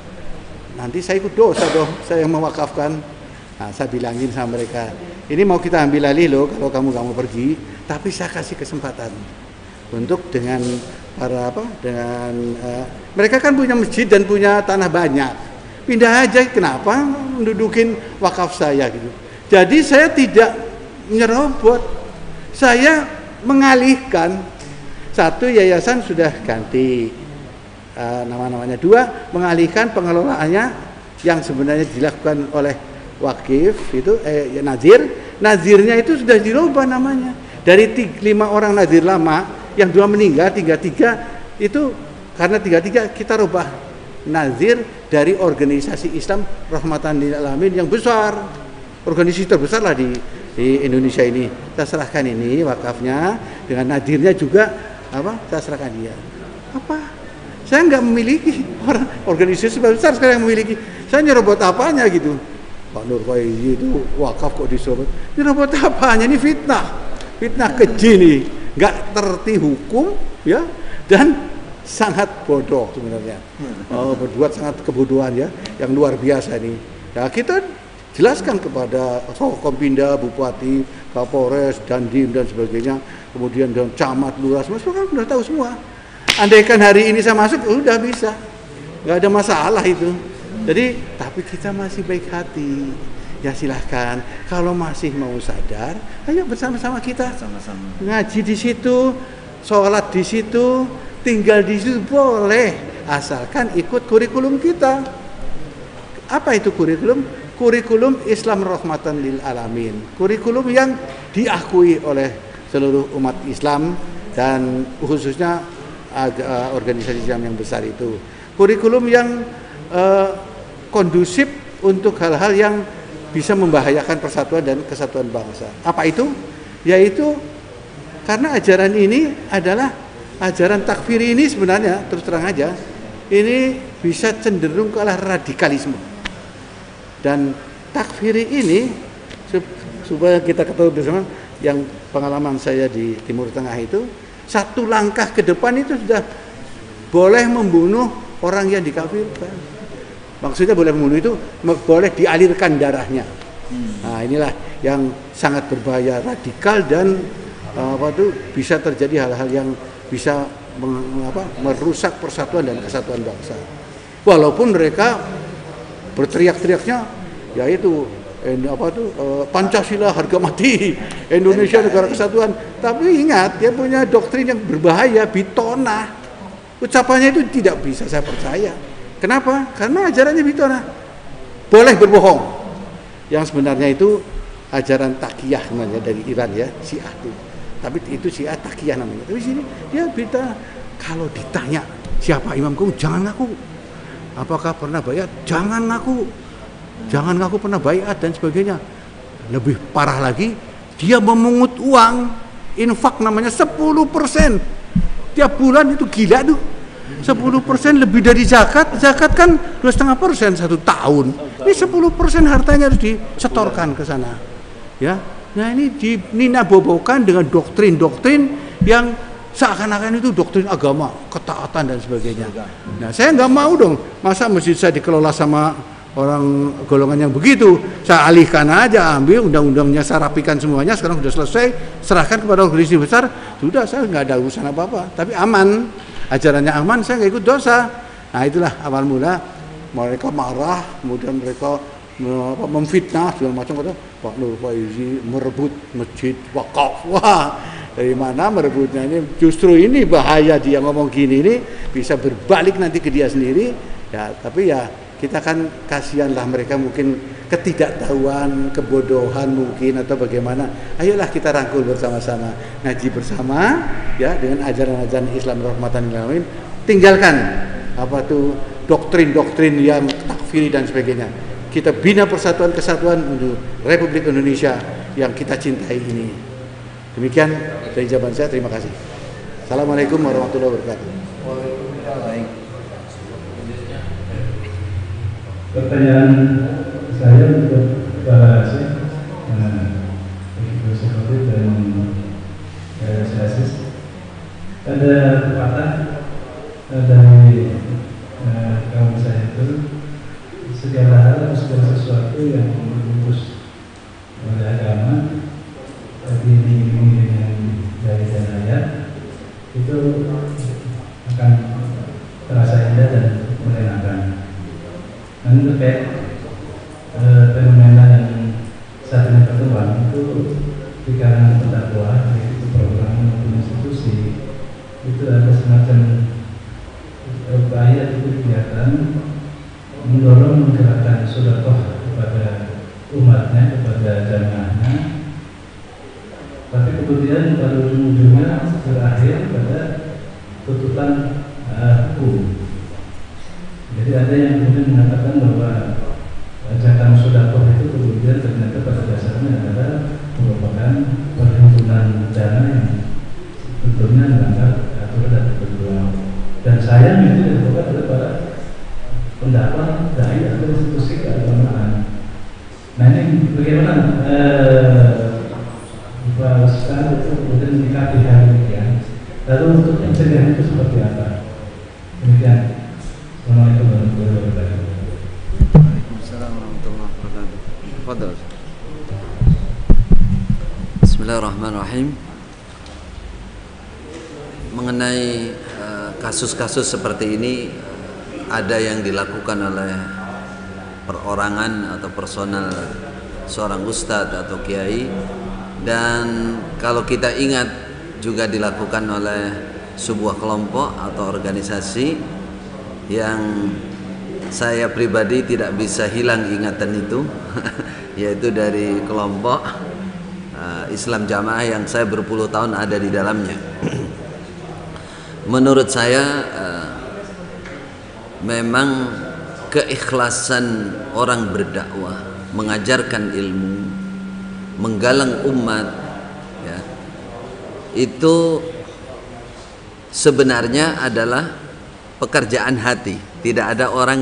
Nanti saya ikut dosa dong, saya yang mewakafkan. Nah, saya bilangin sama mereka, ini mau kita ambil alih loh kalau kamu nggak mau pergi, tapi saya kasih kesempatan untuk dengan mereka kan punya masjid dan punya tanah banyak, pindah aja, kenapa mendudukin wakaf saya gitu. Jadi saya tidak nyerobot, saya mengalihkan. Satu, yayasan sudah ganti nama-namanya. Dua, mengalihkan pengelolaannya yang sebenarnya dilakukan oleh wakif itu nazirnya itu sudah dirubah namanya dari 5 orang nazir lama yang 2 meninggal, 3 itu karena 3 kita rubah nazir dari organisasi Islam rahmatan lil alamin yang besar, organisasi terbesar lah di Indonesia ini. Kita serahkan ini wakafnya dengan nazirnya juga saya serahkan dia. Saya nggak memiliki, orang organisasi besar sekarang yang memiliki. Saya nyerobot apanya gitu. Pak Nur Faizi itu wakaf kok diserobot. Nyerobot apanya? Ini fitnah. Fitnah keji nih. Nggak terti hukum ya, dan sangat bodoh sebenarnya. Berbuat sangat kebodohan ya, yang luar biasa ini. Ya kita jelaskan kepada Forkompinda, Bupati, Kapolres, Dandim dan sebagainya, kemudian dan camat, lurah, semua kan sudah tahu semua. Andaikan hari ini saya masuk, udah bisa, nggak ada masalah itu. Jadi, tapi kita masih baik hati. Ya silahkan, kalau masih mau sadar, ayo bersama-sama kita ngaji di situ, sholat di situ, tinggal di situ boleh, asalkan ikut kurikulum kita. Apa itu kurikulum? Kurikulum Islam Rahmatan lil Alamin. Kurikulum yang diakui oleh seluruh umat Islam dan khususnya organisasi Islam yang besar itu. Kurikulum yang kondusif untuk hal-hal yang bisa membahayakan persatuan dan kesatuan bangsa. Apa itu? Yaitu karena ajaran ini adalah ajaran takfiri ini sebenarnya, terus terang aja, ini bisa cenderung ke arah radikalisme. Dan takfiri ini, supaya kita ketahui bersama, yang pengalaman saya di Timur Tengah itu, satu langkah ke depan itu sudah boleh membunuh orang yang dikafirkan. Maksudnya boleh membunuh itu, boleh dialirkan darahnya. Nah inilah yang sangat berbahaya, radikal, dan bisa terjadi hal-hal yang bisa merusak persatuan dan kesatuan bangsa. Walaupun mereka berteriak-teriaknya, yaitu Pancasila harga mati, Indonesia negara kesatuan. Tapi ingat, dia punya doktrin yang berbahaya, bitona. Ucapannya itu tidak bisa saya percaya. Kenapa? Karena ajarannya bitona. Boleh berbohong. Yang sebenarnya itu ajaran takiyah namanya dari Iran ya, Syiah itu. Tapi itu Syiah takiyah namanya. Tapi sini dia berita, kalau ditanya siapa imam kamu, jangan ngaku. Apakah pernah bayat? Jangan ngaku. Jangan ngaku pernah bayat dan sebagainya. Lebih parah lagi, dia memungut uang infak namanya 10%. Tiap bulan itu gila tuh. 10% lebih dari zakat. Zakat kan 2,5% 1 tahun. Ini 10% hartanya harus disetorkan ke sana. Ya. Nah ini dininabobokan dengan doktrin-doktrin yang seakan-akan itu doktrin agama, ketaatan dan sebagainya. Nah saya nggak mau dong, masa masjid saya dikelola sama orang golongan yang begitu. Saya alihkan aja, ambil undang-undangnya, saya rapikan semuanya, sekarang sudah selesai, serahkan kepada organisasi besar, sudah, saya nggak ada urusan apa-apa, tapi aman, ajarannya aman, saya nggak ikut dosa. Nah itulah awal mula mereka marah, kemudian mereka memfitnah segala macam, kata Pak Nur Faizi merebut masjid wakaf. Wah, dari mana merebutnya ini? Justru ini bahaya, dia ngomong gini ini bisa berbalik nanti ke dia sendiri. Ya, tapi ya kita kan kasihanlah mereka, mungkin ketidaktahuan, kebodohan mungkin atau bagaimana. Ayolah kita rangkul bersama-sama, ngaji bersama ya dengan ajaran-ajaran Islam rahmatan lil alamin. Tinggalkan apa tuh doktrin-doktrin yang takfiri dan sebagainya. Kita bina persatuan kesatuan untuk Republik Indonesia yang kita cintai ini. Demikian dari jawaban saya, terima kasih. Assalamualaikum warahmatullahi wabarakatuh. Baik. Pertanyaan saya untuk Pak Syekh, Ibu Sekretari dan Sasis, ada pepatah dari kaum saya itu, segala hal atau segala sesuatu yang dibungkus oleh agama diiringi dengan dari dan ayat itu akan terasa indah dan menyenangkan. Dan terkait fenomena yang saat ini berkembang itu di kalangan pendakwah, yaitu program maupun institusi, itu ada semacam upaya itu kegiatan mendorong menggerakkan sedekah kepada umatnya, kepada jamaahnya, tapi kemudian pada ujung-ujungnya berakhir pada tuntutan hukum. Jadi ada yang kemudian mengatakan bahwa ajakan sedekah itu kemudian ternyata pada dasarnya adalah merupakan perhimpunan dana yang tentunya melanggar aturan dan ketentuan. Dan sayang itu dilakukan oleh para pendakwah dai atau institusi keagamaan. Nah ini bagaimana Pak Ustaz itu kemudian menyikapi hal demikian, lalu untuk mencegah itu seperti apa? Demikian. Assalamualaikum warahmatullahi wabarakatuh. Waalaikumsalam warahmatullahi wabarakatuh. Fadhal. Bismillahirrahmanirrahim. Mengenai kasus-kasus seperti ini, ada yang dilakukan oleh perorangan atau personal seorang ustadz atau kiai, dan kalau kita ingat juga dilakukan oleh sebuah kelompok atau organisasi yang saya pribadi tidak bisa hilang ingatan itu yaitu dari kelompok Islam Jamaah yang saya berpuluh tahun ada di dalamnya. Menurut saya memang keikhlasan orang berdakwah, mengajarkan ilmu, menggalang umat, ya, itu sebenarnya adalah pekerjaan hati. Tidak ada orang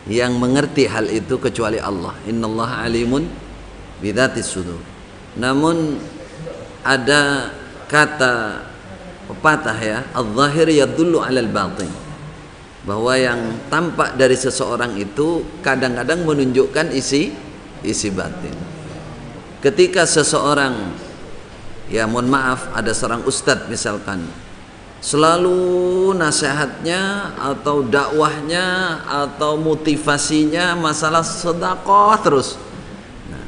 yang mengerti hal itu kecuali Allah. Innallaha alimun bidzatis sudur. Namun ada kata pepatah, ya, adz-dzahir yadullu 'alal batin, bahwa yang tampak dari seseorang itu kadang-kadang menunjukkan isi batin. Ketika seseorang, ya mohon maaf, ada seorang ustadz misalkan, selalu nasihatnya atau dakwahnya atau motivasinya masalah sedekah terus, nah,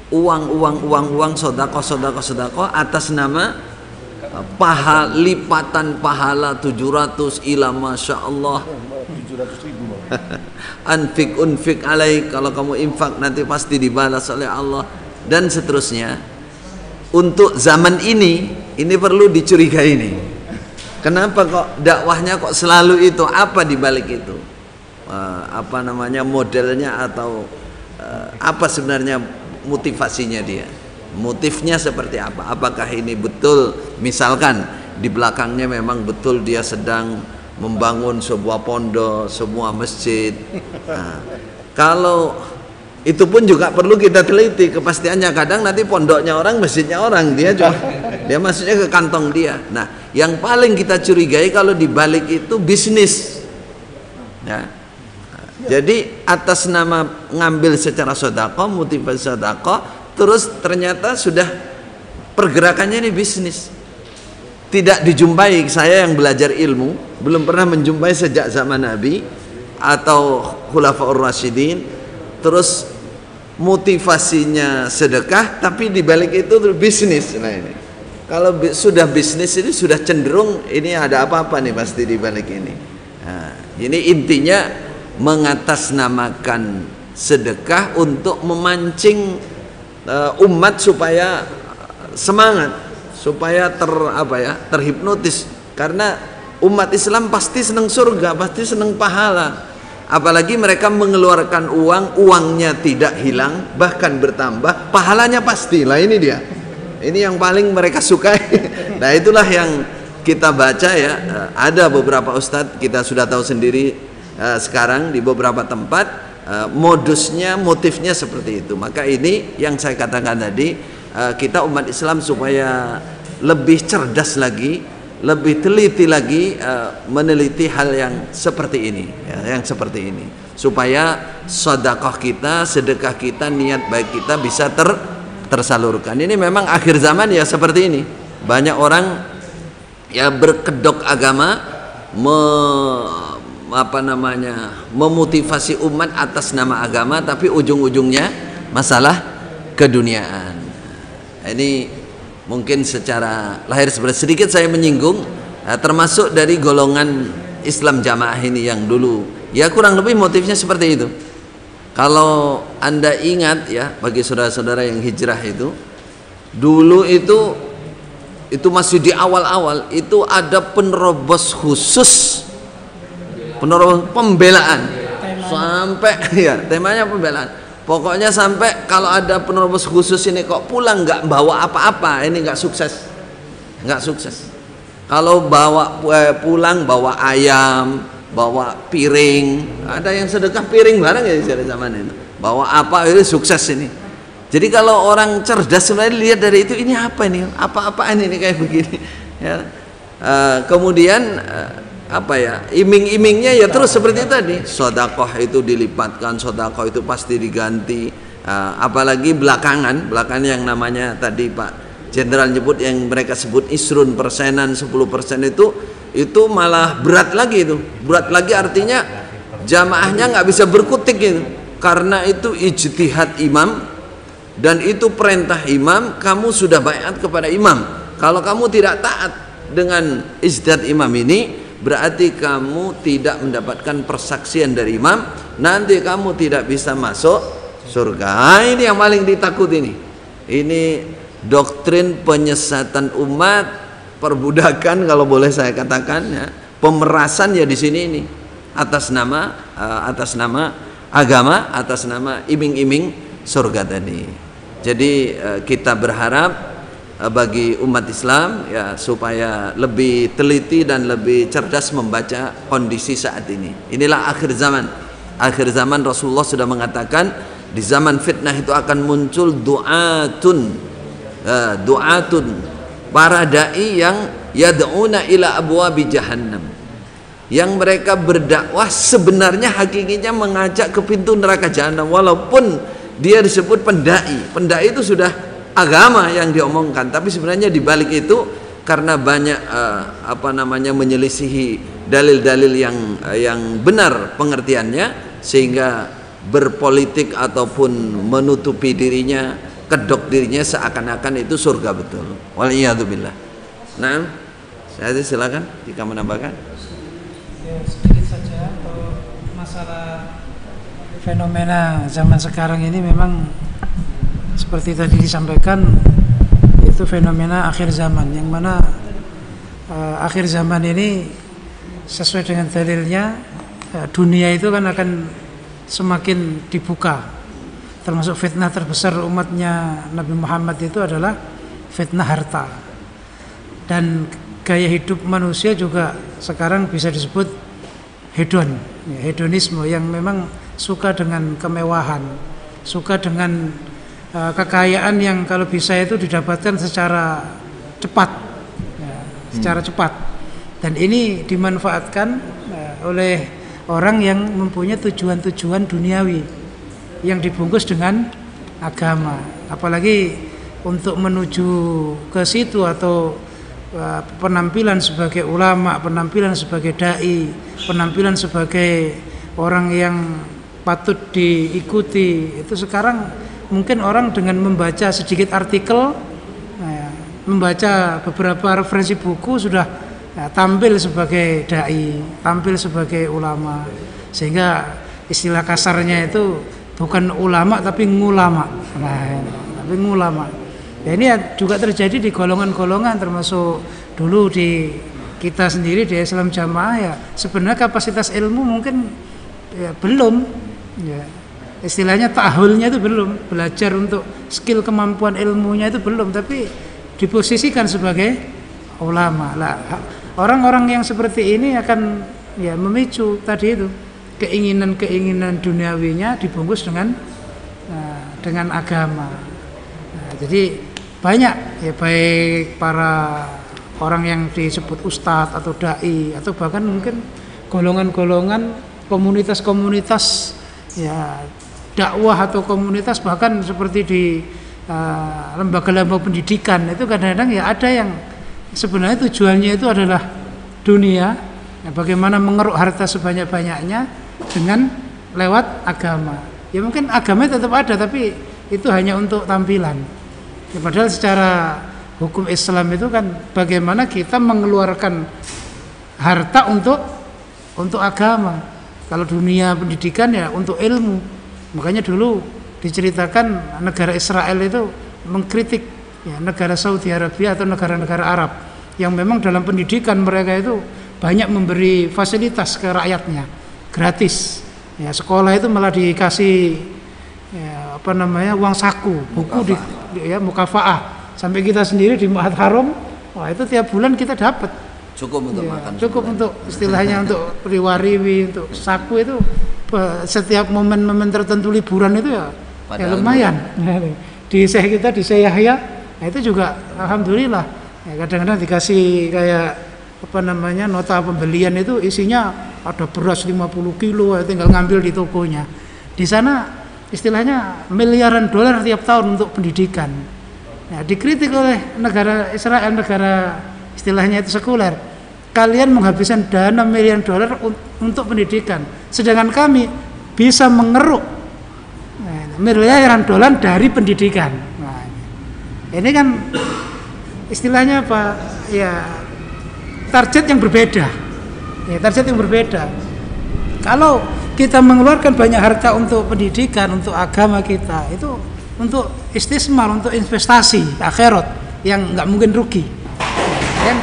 uang, sedekah atas nama lipatan pahala 700 ila masya Allah 700.000 unfik alaik, kalau kamu infak nanti pasti dibalas oleh Allah, dan seterusnya. Untuk zaman ini perlu dicurigai ini. Kenapa kok dakwahnya kok selalu itu? Apa dibalik itu? Apa namanya modelnya atau apa sebenarnya motivasinya dia? Motifnya seperti apa? Apakah ini betul, misalkan di belakangnya memang betul dia sedang membangun sebuah pondok, sebuah masjid. Nah, kalau itu pun juga perlu kita teliti kepastiannya. Kadang nanti pondoknya orang, masjidnya orang, dia masuknya ke kantong dia. Nah, yang paling kita curigai kalau dibalik itu bisnis, ya. Jadi atas nama ngambil secara sedekah, motivasi sedekah, terus ternyata sudah pergerakannya ini bisnis. Tidak dijumpai, saya yang belajar ilmu belum pernah menjumpai sejak zaman Nabi atau Khulafaur Rasyidin terus motivasinya sedekah tapi dibalik itu bisnis. Nah ini kalau sudah bisnis ini sudah cenderung ini ada apa-apa nih pasti dibalik ini. Nah, ini intinya mengatasnamakan sedekah untuk memancing umat supaya semangat, supaya terhipnotis, karena umat Islam pasti senang surga, pasti senang pahala, apalagi mereka mengeluarkan uangnya tidak hilang, bahkan bertambah, pahalanya pasti. Lah ini dia, ini yang paling mereka sukai. Nah itulah yang kita baca, ya, ada beberapa ustadz kita sudah tahu sendiri sekarang di beberapa tempat modusnya, motifnya seperti itu. Maka ini yang saya katakan tadi, kita umat Islam supaya lebih cerdas lagi, lebih teliti lagi meneliti hal yang seperti ini, ya, yang seperti ini, supaya sedekah kita, niat baik kita bisa tersalurkan. Ini memang akhir zaman ya seperti ini. Banyak orang ya berkedok agama, memotivasi umat atas nama agama, tapi ujung-ujungnya masalah keduniaan. Ini mungkin secara lahir sebenarnya sedikit saya menyinggung, termasuk dari golongan Islam Jamaah ini yang dulu ya kurang lebih motifnya seperti itu. Kalau Anda ingat, ya, bagi saudara-saudara yang hijrah itu dulu itu masih di awal-awal itu ada penerobos khusus, penerobos pembelaan, sampai ya temanya pembelaan. Pokoknya sampai kalau ada penerobos khusus ini kok pulang nggak bawa apa-apa, ini nggak sukses, nggak sukses. Kalau bawa pulang bawa ayam, bawa piring, ada yang sedekah piring barang ya di zaman itu. Bawa apa itu sukses ini. Jadi kalau orang cerdas sebenarnya lihat dari itu, ini apa ini? Apa-apaan ini kayak begini ya. Kemudian apa ya, iming-imingnya ya terus seperti tadi, sedekah itu dilipatkan, sedekah itu pasti diganti. Apalagi belakangan yang namanya tadi Pak Jenderal nyebut yang mereka sebut isrun persenan, 10% itu malah berat lagi itu. Berat lagi artinya jamaahnya nggak bisa berkutik itu, karena itu ijtihad imam dan itu perintah imam. Kamu sudah baiat kepada imam. Kalau kamu tidak taat dengan ijtihad imam ini, berarti kamu tidak mendapatkan persaksian dari imam. Nanti kamu tidak bisa masuk surga. Ini yang paling ditakut ini. Ini doktrin penyesatan umat, perbudakan kalau boleh saya katakan ya, pemerasan ya di sini ini atas nama agama, atas nama iming-iming surga tadi. Jadi kita berharap bagi umat Islam ya supaya lebih teliti dan lebih cerdas membaca kondisi saat ini. Inilah akhir zaman. Akhir zaman Rasulullah sudah mengatakan di zaman fitnah itu akan muncul du'atun, para dai yang yad'una ila abwabi jahannam, yang mereka berdakwah sebenarnya hakikinya mengajak ke pintu neraka jahanam, walaupun dia disebut pendai itu sudah agama yang diomongkan, tapi sebenarnya di balik itu karena banyak menyelisihi dalil-dalil yang benar pengertiannya, sehingga berpolitik ataupun menutupi dirinya, kedok dirinya seakan-akan itu surga betul. Waliyadzubillah. Nah, saya silakan jika menambahkan. Ya, sedikit saja untuk masalah fenomena zaman sekarang ini, memang seperti tadi disampaikan, itu fenomena akhir zaman, yang mana akhir zaman ini sesuai dengan dalilnya dunia itu kan akan semakin dibuka. Termasuk fitnah terbesar umatnya Nabi Muhammad itu adalah fitnah harta. Dan gaya hidup manusia juga sekarang bisa disebut hedon, ya, hedonisme, yang memang suka dengan kemewahan, suka dengan kekayaan yang kalau bisa itu didapatkan secara cepat, ya, secara cepat. Dan ini dimanfaatkan oleh orang yang mempunyai tujuan-tujuan duniawi yang dibungkus dengan agama. Apalagi untuk menuju ke situ, atau penampilan sebagai ulama, penampilan sebagai dai, penampilan sebagai orang yang patut diikuti, itu sekarang mungkin orang dengan membaca sedikit artikel, membaca beberapa referensi buku sudah tampil sebagai dai, tampil sebagai ulama, sehingga istilah kasarnya itu bukan ulama tapi ngulama. Nah, tapi ngulama. Ya, ini juga terjadi di golongan-golongan, termasuk dulu di kita sendiri di Islam Jamaah, ya sebenarnya kapasitas ilmu mungkin ya belum, ya istilahnya ta'ahulnya itu belum, belajar untuk skill kemampuan ilmunya itu belum, tapi diposisikan sebagai ulama. Lah, orang-orang yang seperti ini akan ya memicu tadi itu keinginan-keinginan duniawinya dibungkus dengan agama. Nah, jadi banyak ya, baik para orang yang disebut ustadz atau dai, atau bahkan mungkin golongan-golongan komunitas-komunitas ya dakwah atau komunitas, bahkan seperti di lembaga-lembaga pendidikan itu kadang-kadang ya ada yang sebenarnya tujuannya itu adalah dunia, ya, bagaimana mengeruk harta sebanyak-banyaknya dengan lewat agama. Ya mungkin agamanya tetap ada, tapi itu hanya untuk tampilan. Ya, padahal secara hukum Islam itu kan bagaimana kita mengeluarkan harta untuk agama. Kalau dunia pendidikan ya untuk ilmu. Makanya dulu diceritakan negara Israel itu mengkritik ya, negara Saudi Arabia atau negara-negara Arab yang memang dalam pendidikan mereka itu banyak memberi fasilitas ke rakyatnya gratis. Ya, sekolah itu malah dikasih ya, uang saku, buku mukafaah. Sampai kita sendiri di Ma'had Haram, wah itu tiap bulan kita dapat Cukup untuk makan. Cukup sebulan. untuk istilahnya untuk riwariwi, untuk saku itu setiap momen-momen tertentu liburan itu ya lumayan. Di Syekh kita di Syekh Yahya, nah itu juga alhamdulillah. Ya, kadang-kadang dikasih kayak apa namanya nota pembelian itu isinya ada beras 50 kilo, tinggal ngambil di tokonya. Di sana istilahnya miliaran dolar tiap tahun untuk pendidikan. Nah, dikritik oleh negara Israel, negara istilahnya itu sekuler. Kalian menghabiskan dana miliaran dolar untuk pendidikan, sedangkan kami bisa mengeruk miliaran dolar dari pendidikan. Nah, ini kan istilahnya apa? Ya target yang berbeda. Ya, target yang berbeda. Kalau kita mengeluarkan banyak harta untuk pendidikan, untuk agama kita, itu untuk istismar, untuk investasi akhirat yang nggak mungkin rugi.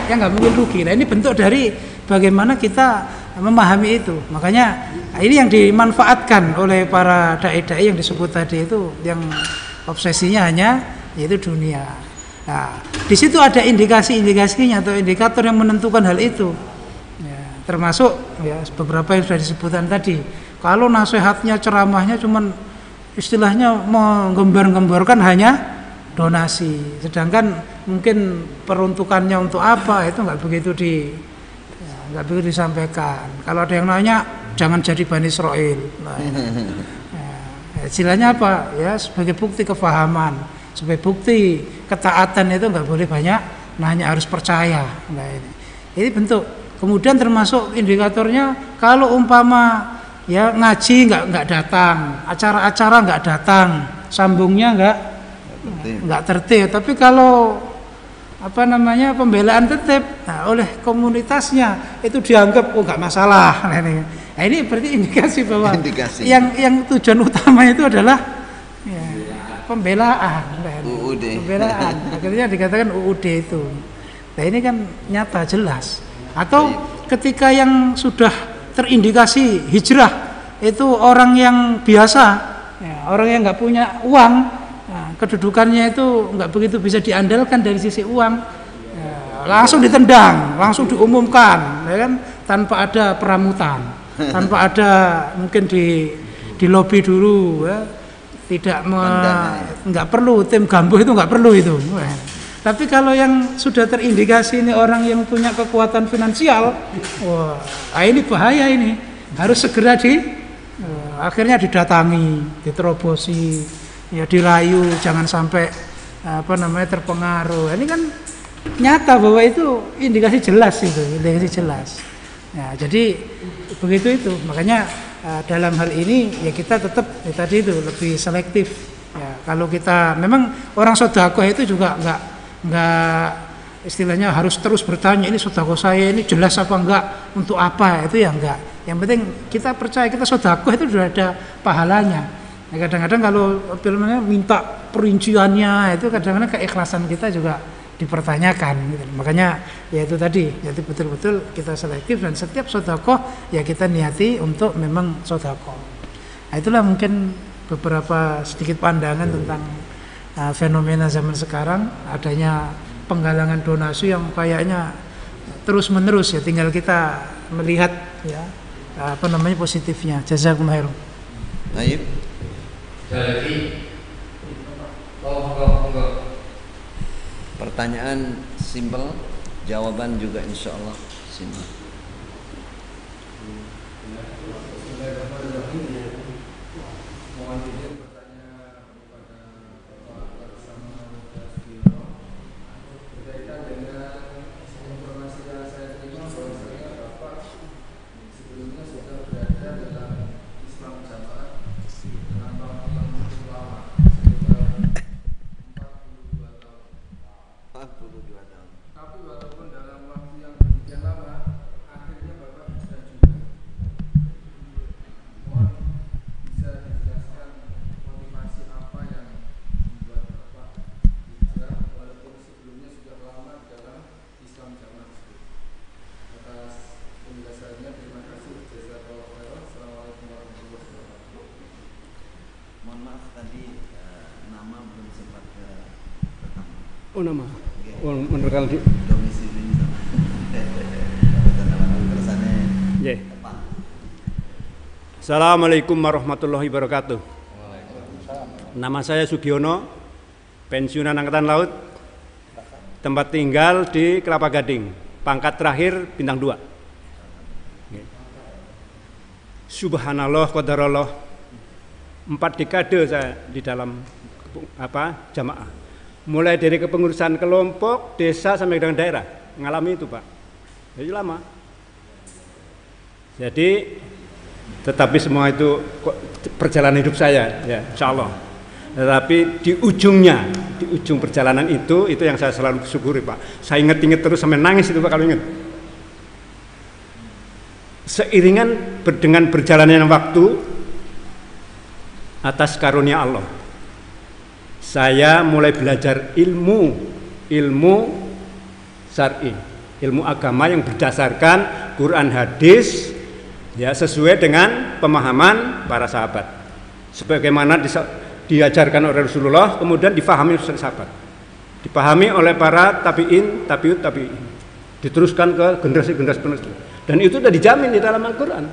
Yang nggak mungkin rugi. Nah, ini bentuk dari bagaimana kita memahami itu. Makanya ini yang dimanfaatkan oleh para dai-dai yang disebut tadi itu, yang obsesinya hanya yaitu dunia. Nah, di situ ada indikasi-indikasinya atau indikator yang menentukan hal itu. Ya, termasuk ya beberapa yang sudah disebutkan tadi. Kalau nasihatnya, ceramahnya cuman istilahnya menggembar-gemborkan hanya donasi, sedangkan mungkin peruntukannya untuk apa itu nggak begitu disampaikan. Kalau ada yang nanya, jangan jadi Bani Israil. Nah, istilahnya apa? Ya sebagai bukti kefahaman, sebagai bukti ketaatan itu nggak boleh banyak nanya, harus percaya. Nah, ini bentuk. Kemudian termasuk indikatornya kalau umpama ya ngaji nggak datang, acara-acara nggak datang, sambungnya nggak tertib. Tapi kalau apa namanya pembelaan tertib, nah, oleh komunitasnya itu dianggap nggak masalah. Nah, ini berarti indikasi bahwa yang tujuan utama itu adalah ya, pembelaan. Pembelaan. Akhirnya dikatakan UUD itu. Nah, ini kan nyata jelas. Atau ketika yang sudah terindikasi hijrah itu orang yang biasa, ya, orang yang nggak punya uang, nah, kedudukannya itu nggak begitu bisa diandalkan dari sisi uang, ya, langsung ditendang, langsung diumumkan, ya kan, tanpa ada peramutan, tanpa ada mungkin di lobi dulu, ya, nggak perlu tim gambuh itu nggak perlu itu. Tapi kalau yang sudah terindikasi ini orang yang punya kekuatan finansial, wah, ini bahaya, ini harus segera akhirnya didatangi, diterobosi, ya dirayu, jangan sampai terpengaruh. Ini kan nyata bahwa itu indikasi jelas itu, indikasi jelas. Ya, jadi begitu itu, makanya dalam hal ini ya kita tetap tadi itu lebih selektif. Ya, kalau kita memang orang sedekah itu juga nggak istilahnya harus terus bertanya ini sedekah saya ini jelas apa enggak, untuk apa, itu ya enggak. Yang penting kita percaya kita sedekah itu sudah ada pahalanya. Nah, kadang-kadang kalau minta perinciannya itu kadang-kadang keikhlasan kita juga dipertanyakan gitu. Makanya ya itu tadi, jadi betul-betul kita selektif dan setiap sedekah ya kita niati untuk memang sedekah. Nah, itulah mungkin beberapa sedikit pandangan tentang fenomena zaman sekarang, adanya penggalangan donasi yang kayaknya terus menerus, ya tinggal kita melihat ya positifnya. Jazakumullah khairan. Baik. Jadi Pertanyaan simpel, jawaban juga insya Allah simpel. Oh, nama. Oh, menurut kalau di domisili sama. Assalamualaikum warahmatullahi wabarakatuh. Nama saya Sugiono, pensiunan Angkatan Laut, tempat tinggal di Kelapa Gading, pangkat terakhir bintang 2. Subhanallah, qadarullah, 4 dekade saya di dalam jamaah. Mulai dari kepengurusan kelompok, desa sampai dengan daerah, ngalami itu Pak. Jadi lama. Jadi tetapi semua itu perjalanan hidup saya, ya, insya Allah. Tetapi di ujung perjalanan itu yang saya selalu syukuri Pak. Saya ingat terus sampai nangis itu Pak kalau ingat. Seiringan dengan berjalannya waktu atas karunia Allah, saya mulai belajar ilmu syar'i, ilmu agama yang berdasarkan Quran hadis, ya, sesuai dengan pemahaman para sahabat, sebagaimana diajarkan oleh Rasulullah, kemudian difahami oleh sahabat, dipahami oleh para tabi'in, tabi'ut tabi'in, diteruskan ke generasi-generasi penerus. Dan itu sudah dijamin di dalam Al-Quran,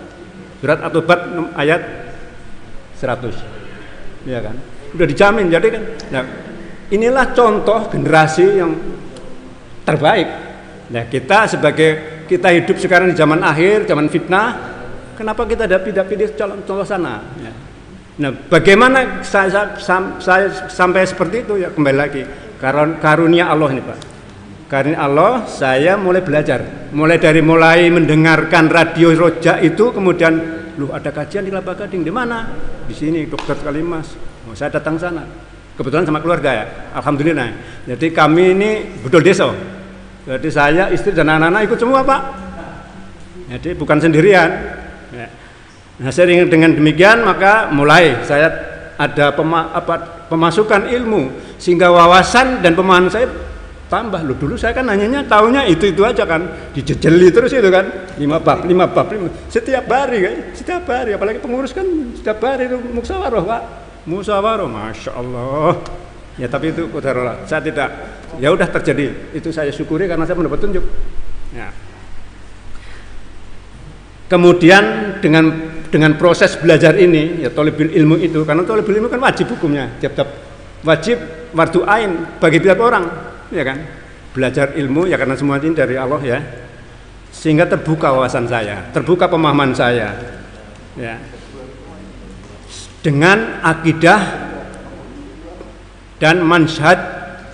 surat At-Taubah ayat 100, ya kan, sudah dijamin. Jadi kan, nah, inilah contoh generasi yang terbaik. Nah, kita hidup sekarang di zaman akhir, zaman fitnah. Kenapa kita tidak pilih contoh sana? Ya. Nah, bagaimana saya sampai seperti itu? Ya, kembali lagi karunia Allah ini Pak. Karunia Allah, saya mulai belajar. Mulai mendengarkan radio Roja itu, kemudian ada kajian di Kelapa Gading. Di mana? Di sini, Dr. Kalimas. Oh, saya datang sana. Kebetulan sama keluarga ya. Alhamdulillah. Jadi kami ini betul desa. Jadi saya, istri dan anak-anak ikut semua Pak. Jadi bukan sendirian. Ya. Nah, sering dengan demikian maka mulai saya ada pemasukan ilmu, sehingga wawasan dan pemahaman saya tambah. Loh, dulu saya kan nanyanya taunya itu aja kan, dijejeli terus itu kan, 5 bab setiap hari, apalagi pengurus kan setiap hari itu musyawarah Pak, masya Allah. Ya, tapi itu qadarullah, saya tidak, ya udah terjadi, itu saya syukuri karena saya mendapat tunjuk. Ya. Kemudian dengan proses belajar ini, ya, thalibul ilmu itu, karena thalibul ilmu kan wajib hukumnya, tiap wajib fardu ain bagi tiap orang, ya kan, belajar ilmu ya karena semua ini dari Allah ya, sehingga terbuka wawasan saya, terbuka pemahaman saya, ya, dengan akidah dan manhaj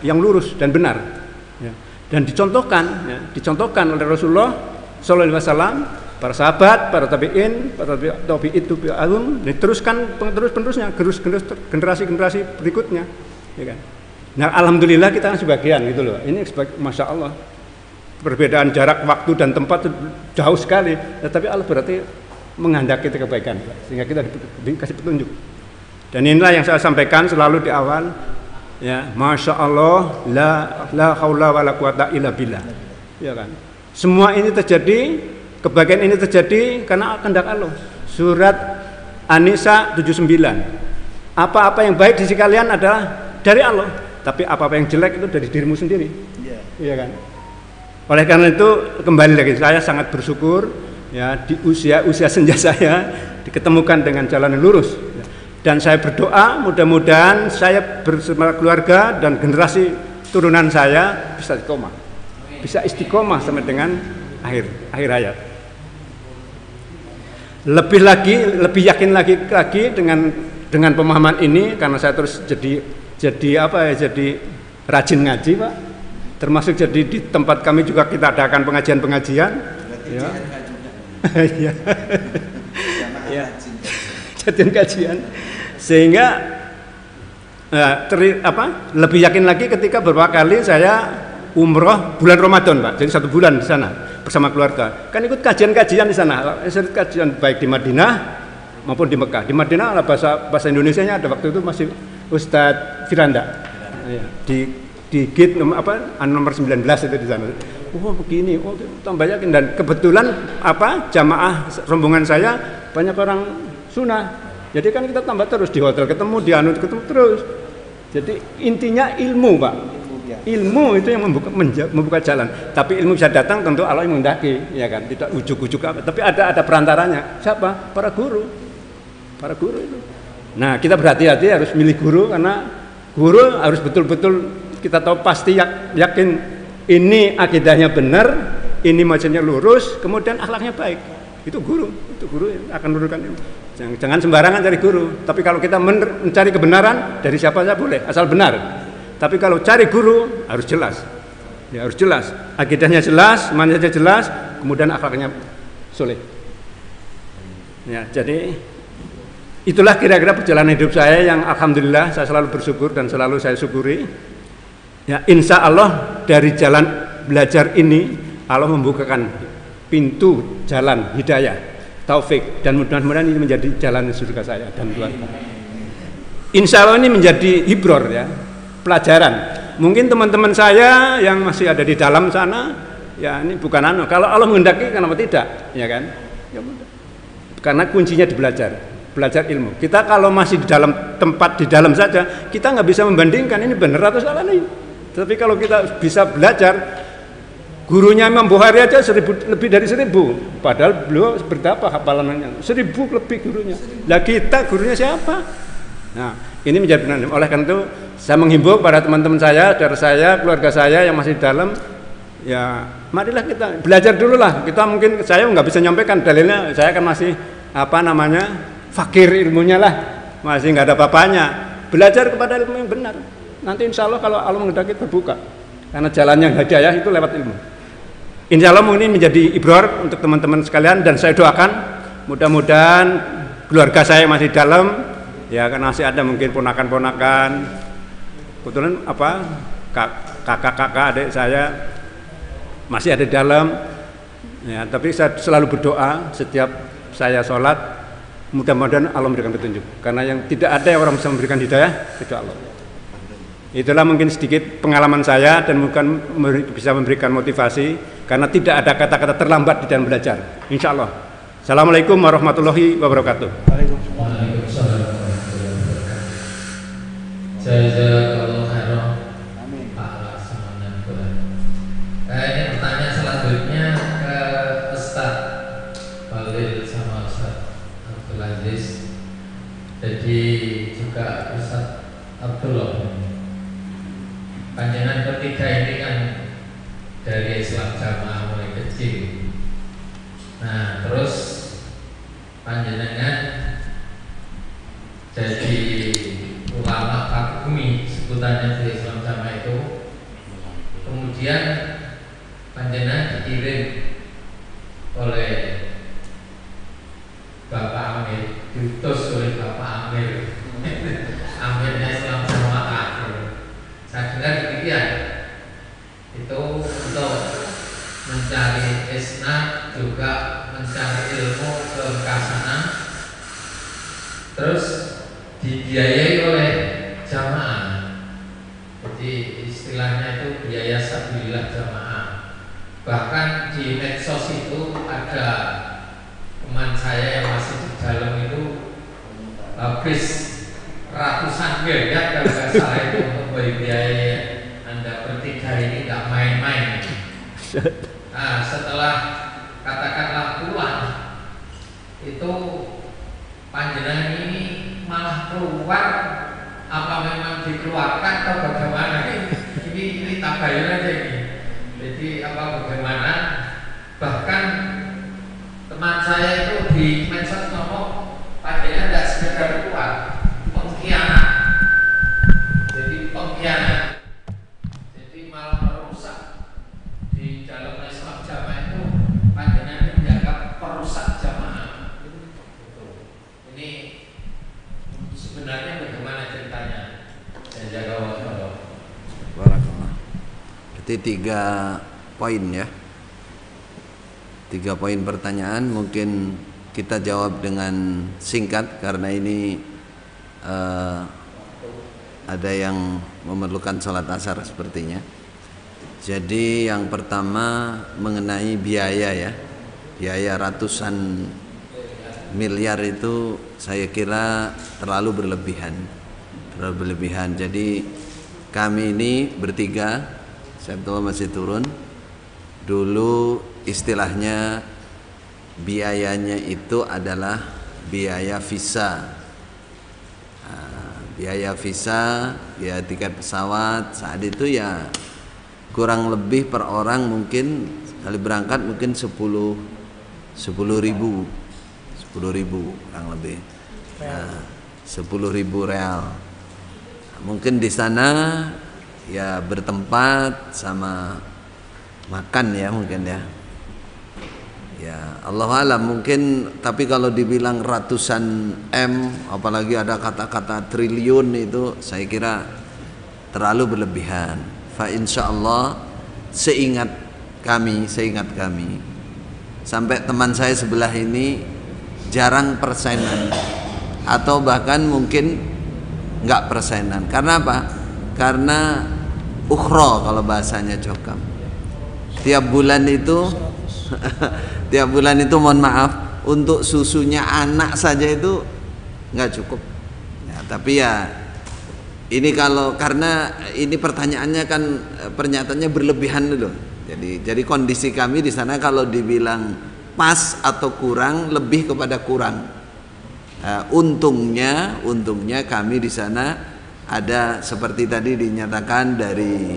yang lurus dan benar, ya, dan dicontohkan oleh Rasulullah Sallallahu Alaihi Wasallam, para sahabat, para tabi'in, para tabi'in tabi'un, diteruskan penerusnya, generasi berikutnya, ya kan. Nah, alhamdulillah kita kan sebagian gitu loh. Ini masya Allah, perbedaan jarak waktu dan tempat jauh sekali, tetapi Allah berarti menghendaki kebaikan, sehingga kita dikasih petunjuk. Dan inilah yang saya sampaikan selalu di awal, ya, masya Allah, la haula wala quwata illa billah, ya kan. Semua ini terjadi, kebaikan ini terjadi karena kehendak Allah. Surat An-Nisa 79. Apa-apa yang baik di sisi kalian adalah dari Allah, tapi apa-apa yang jelek itu dari dirimu sendiri. Iya kan? Oleh karena itu kembali lagi, saya sangat bersyukur ya di usia senja saya diketemukan dengan jalan yang lurus. Dan saya berdoa mudah-mudahan saya bersama keluarga dan generasi turunan saya bisa istiqomah sampai dengan akhir hayat. Lebih yakin lagi dengan pemahaman ini, karena saya terus jadi rajin ngaji Pak, termasuk jadi di tempat kami juga kita adakan pengajian ya. Ya. Kajian, sehingga lebih yakin lagi ketika beberapa kali saya umroh bulan Ramadan Pak, jadi 1 bulan di sana bersama keluarga, kan ikut kajian-kajian di sana, kajian baik di Madinah maupun di Mekah. Di Madinah bahasa Indonesianya ada waktu itu masih Ustadz Firanda, ya, di gate nomor 19 itu di sana. Oh begini, oh tambah yakin. Dan kebetulan jamaah rombongan saya banyak orang sunnah, jadi kan kita tambah terus di hotel ketemu, di anut ketemu terus. Jadi intinya ilmu Pak, ilmu itu yang membuka jalan. Tapi ilmu bisa datang tentu Allah yang menghendaki, ya kan, tidak ujuk-ujuk apa. Tapi ada perantaranya, siapa? Para guru. para guru itu. Nah, kita berhati-hati harus milih guru, karena guru harus betul-betul kita tahu pasti yakin ini akidahnya benar, ini maksudnya lurus, kemudian akhlaknya baik. Itu guru yang akan luruskan ilmu. Jangan sembarangan cari guru. Tapi kalau kita mencari kebenaran dari siapa saja boleh, asal benar. Tapi kalau cari guru harus jelas. Ya, harus jelas. Akidahnya jelas, manhajnya jelas, kemudian akhlaknya soleh. Ya, jadi itulah kira-kira perjalanan hidup saya yang alhamdulillah saya selalu bersyukur dan selalu saya syukuri. Ya, insya Allah dari jalan belajar ini Allah membukakan pintu jalan hidayah, taufik, dan mudah-mudahan ini menjadi jalan surga saya dan Tuhan. Insya Allah ini menjadi hibror, ya, pelajaran. Mungkin teman-teman saya yang masih ada di dalam sana, ya ini bukan kalau Allah menghendaki kenapa tidak, ya kan? Ya, karena kuncinya di belajar ilmu. Kita kalau masih di dalam tempat di dalam saja, kita nggak bisa membandingkan ini benar atau salah nih. Tapi kalau kita bisa belajar, gurunya Imam Bukhari aja lebih dari 1000, padahal beliau berapa hafalannya? 1000 lebih gurunya. Lah kita gurunya siapa? Nah, ini menjadi benar. Oleh karena itu saya menghimbau pada teman-teman saya, saudara saya, keluarga saya yang masih di dalam, ya marilah kita belajar dulu lah. Kita mungkin saya nggak bisa nyampaikan dalilnya, saya kan masih fakir ilmunya lah, masih nggak ada apa-apanya. Belajar kepada ilmu yang benar. Nanti insya Allah kalau Allah menghendaki terbuka, karena jalan yang hidayah itu lewat ilmu. Insya Allah ini menjadi ibror untuk teman-teman sekalian, dan saya doakan mudah-mudahan keluarga saya masih dalam, ya kan masih ada mungkin ponakan-ponakan, kebetulan kakak-kakak adik saya masih ada di dalam, ya, tapi saya selalu berdoa setiap saya sholat, mudah-mudahan Allah memberikan petunjuk, karena yang tidak ada yang orang bisa memberikan hidayah kecuali Allah. Itulah mungkin sedikit pengalaman saya, dan bukan bisa memberikan motivasi, karena tidak ada kata-kata terlambat di dalam belajar, insya Allah. Assalamualaikum warahmatullahi wabarakatuh. Waalaikumsalam warahmatullahi wabarakatuh. Jazakallahu khairan. Pak Laksamana. Ini pertanyaan selanjutnya ke Ustaz Khalil sama Ustaz Abdul Aziz. Jadi juga Ustaz Abdullah. Panjenengan ketiga ini kan dari Islam Jamaah mulai kecil. Nah, terus panjenengan jadi ulama fakumi, sebutannya di Islam Jamaah itu. Kemudian panjenengan dikirim oleh Bapak Amir, diutus oleh Bapak Amir, Amirnya Islam Jamaah. Saya dengar demikian, itu untuk mencari isnad, juga mencari ilmu ke sana, terus dibiayai oleh jamaah. Jadi istilahnya itu biaya sabilillah jamaah. Bahkan di medsos itu ada teman saya yang masih di dalam itu habis ratusan miliar kalau nggak salah itu untuk biaya Anda bertiga ini nggak main-main. Nah, setelah katakanlah pulang itu panjenengan ini malah keluar, apa memang dikeluarkan atau bagaimana? Ini tabayun aja ini. Jadi apa bagaimana? Bahkan teman saya itu di medsos ngomong panjenengan tidak sekedar keluar, pengkhianat. Jadi pengkhianat. Jadi malah merusak di dalam Islam Jamaah itu, panjenengan dianggap perusak jamaah. Ini sebenarnya bagaimana ceritanya? Saya jaga waktu. Barakallah. Jadi 3 poin ya. 3 poin pertanyaan, mungkin kita jawab dengan singkat karena ini ada yang memerlukan sholat asar sepertinya. Jadi yang pertama mengenai biaya ya, biaya ratusan miliar itu saya kira terlalu berlebihan. Jadi kami ini bertiga, saya tua masih turun, dulu istilahnya biayanya itu adalah biaya visa, biaya tiket pesawat saat itu ya kurang lebih per orang mungkin kali berangkat mungkin 10.000 kurang lebih, 10.000 real. Mungkin di sana ya bertempat sama makan ya mungkin ya. Ya Allah alam mungkin, tapi kalau dibilang ratusan M, apalagi ada kata-kata triliun, itu saya kira terlalu berlebihan. Fa insyaallah seingat kami sampai teman saya sebelah ini jarang persenan atau bahkan mungkin nggak persenan. Karena apa? Karena ukhra kalau bahasanya Jokam. Tiap bulan itu mohon maaf, untuk susunya anak saja itu nggak cukup ya, tapi ya ini karena ini pertanyaannya kan pernyataannya berlebihan dulu. Jadi kondisi kami di sana kalau dibilang pas atau kurang, lebih kepada kurang. Untungnya kami di sana ada seperti tadi dinyatakan dari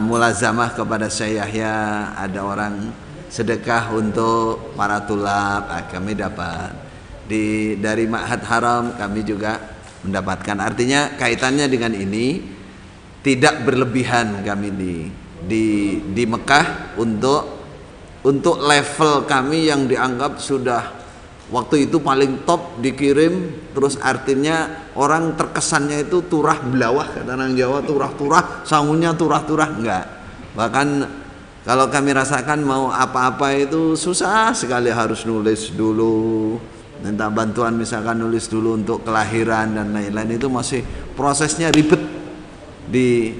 mulazamah kepada Syekh Yahya, ada orang sedekah untuk para tulab, kami dapat dari Ma'had Haram, kami juga mendapatkan. Artinya kaitannya dengan ini tidak berlebihan kami di Mekah untuk level kami yang dianggap sudah waktu itu paling top dikirim, terus artinya orang terkesannya itu turah belawah, kata orang Jawa, turah-turah, sangunya turah-turah, enggak. Bahkan kalau kami rasakan mau apa-apa itu susah sekali, harus nulis dulu, minta bantuan misalkan nulis dulu untuk kelahiran dan lain-lain, itu masih prosesnya ribet di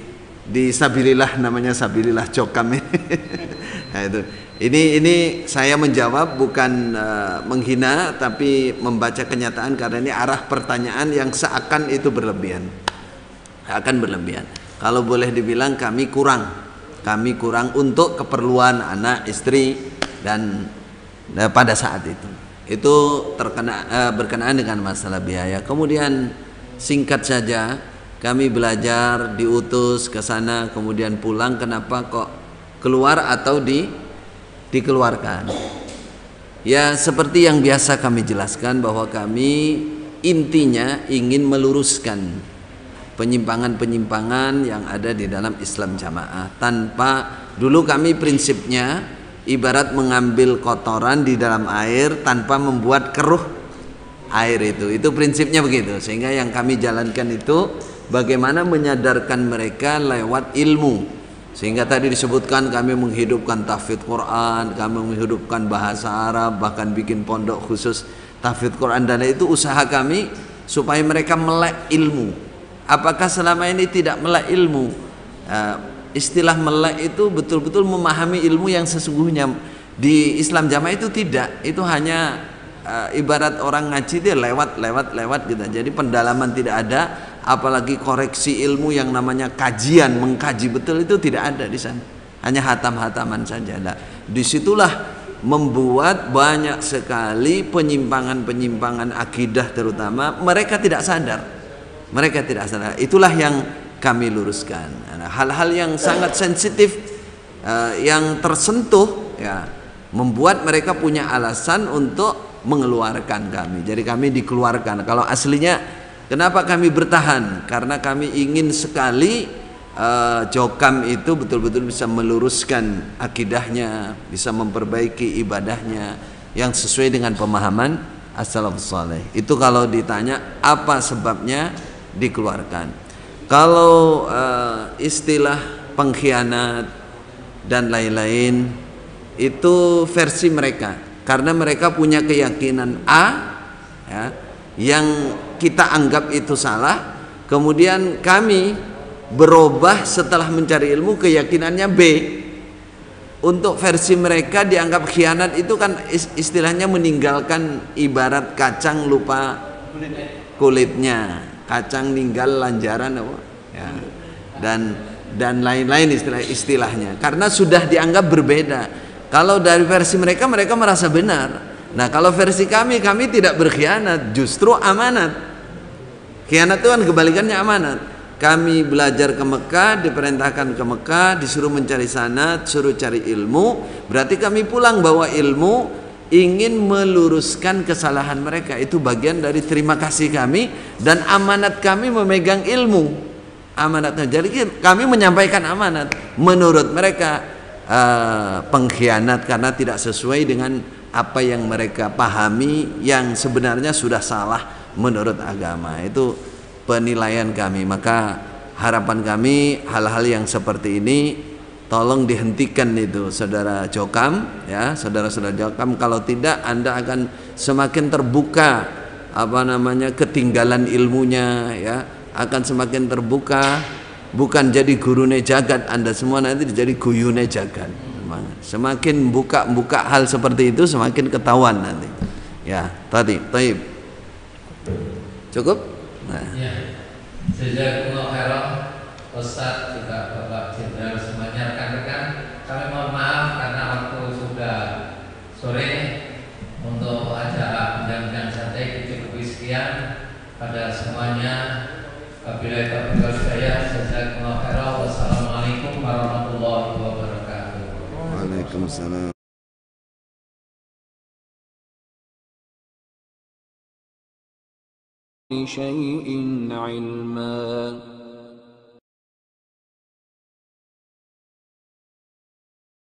sabilillah, namanya sabilillah Jokam. Nah, itu. Ini saya menjawab bukan menghina, tapi membaca kenyataan, karena ini arah pertanyaan yang seakan itu berlebihan. Kalau boleh dibilang kami kurang untuk keperluan anak, istri dan pada saat itu berkenaan dengan masalah biaya. Kemudian singkat saja, kami belajar, diutus ke sana, kemudian pulang, kenapa kok keluar atau dikeluarkan? Ya seperti yang biasa kami jelaskan, bahwa kami intinya ingin meluruskan penyimpangan-penyimpangan yang ada di dalam Islam jamaah. Dulu kami prinsipnya ibarat mengambil kotoran di dalam air tanpa membuat keruh air, itu prinsipnya begitu. Sehingga yang kami jalankan itu bagaimana menyadarkan mereka lewat ilmu. Sehingga tadi disebutkan kami menghidupkan tahfidz Quran, kami menghidupkan bahasa Arab, bahkan bikin pondok khusus tahfidz Quran, dan itu usaha kami supaya mereka melek ilmu. Apakah selama ini tidak melek ilmu? Istilah melek itu betul-betul memahami ilmu yang sesungguhnya. Di Islam jamaah itu tidak, itu hanya ibarat orang ngaji dia lewat gitu. Jadi pendalaman tidak ada, apalagi koreksi ilmu yang namanya kajian, mengkaji betul itu tidak ada di sana. Hanya hatam-hataman saja. Nah, disitulah membuat banyak sekali penyimpangan-penyimpangan akidah, terutama mereka tidak sadar. Itulah yang kami luruskan. Hal-hal yang sangat sensitif, yang tersentuh, ya, membuat mereka punya alasan untuk mengeluarkan kami. Jadi kami dikeluarkan. Kalau aslinya kenapa kami bertahan? Karena kami ingin sekali Jokam itu betul-betul bisa meluruskan akidahnya, bisa memperbaiki ibadahnya yang sesuai dengan pemahaman as-salafus saleh. Itu kalau ditanya apa sebabnya dikeluarkan. Kalau istilah pengkhianat dan lain-lain itu versi mereka, karena mereka punya keyakinan A, ya, yang kita anggap itu salah, kemudian kami berubah setelah mencari ilmu, keyakinannya B. Untuk versi mereka dianggap khianat itu kan istilahnya meninggalkan ibarat kacang lupa kulitnya, kacang ninggal lanjaran apa ya, dan lain-lain istilahnya, karena sudah dianggap berbeda. Kalau dari versi mereka merasa benar, Nah kalau versi kami tidak berkhianat, justru amanat. Khianat itu kan kebalikannya amanat. Kami belajar ke Mekah, diperintahkan ke Mekah, disuruh mencari sanad, suruh cari ilmu. Berarti kami pulang bawa ilmu, ingin meluruskan kesalahan mereka. Itu bagian dari terima kasih kami, dan amanat kami memegang ilmu. Amanatnya. Jadi kami menyampaikan amanat. Menurut mereka pengkhianat karena tidak sesuai dengan apa yang mereka pahami yang sebenarnya sudah salah menurut agama. Itu penilaian kami. Maka harapan kami hal-hal yang seperti ini tolong dihentikan itu, saudara Jokam, ya, saudara-saudara Jokam. Kalau tidak, Anda akan semakin terbuka ketinggalan ilmunya, ya, akan semakin terbuka, bukan jadi gurune jagat, Anda semua nanti jadi guyune jagat. Semakin buka hal seperti itu, semakin ketahuan nanti. Ya, tadi, taib. Cukup? Nah. Ya. Jazakumullah khairan, Ustaz, juga Bapak Jenderal, semuanya rekan-rekan. Kami mohon maaf karena waktu sudah sore. Untuk acara bincang-bincang santai dicukupi sekian pada semuanya. Wabillahi taufiq wal hidayah. Jazakumullah khairan. Wassalamualaikum warahmatullahi wabarakatuh. Waalaikumsalam. شيء علما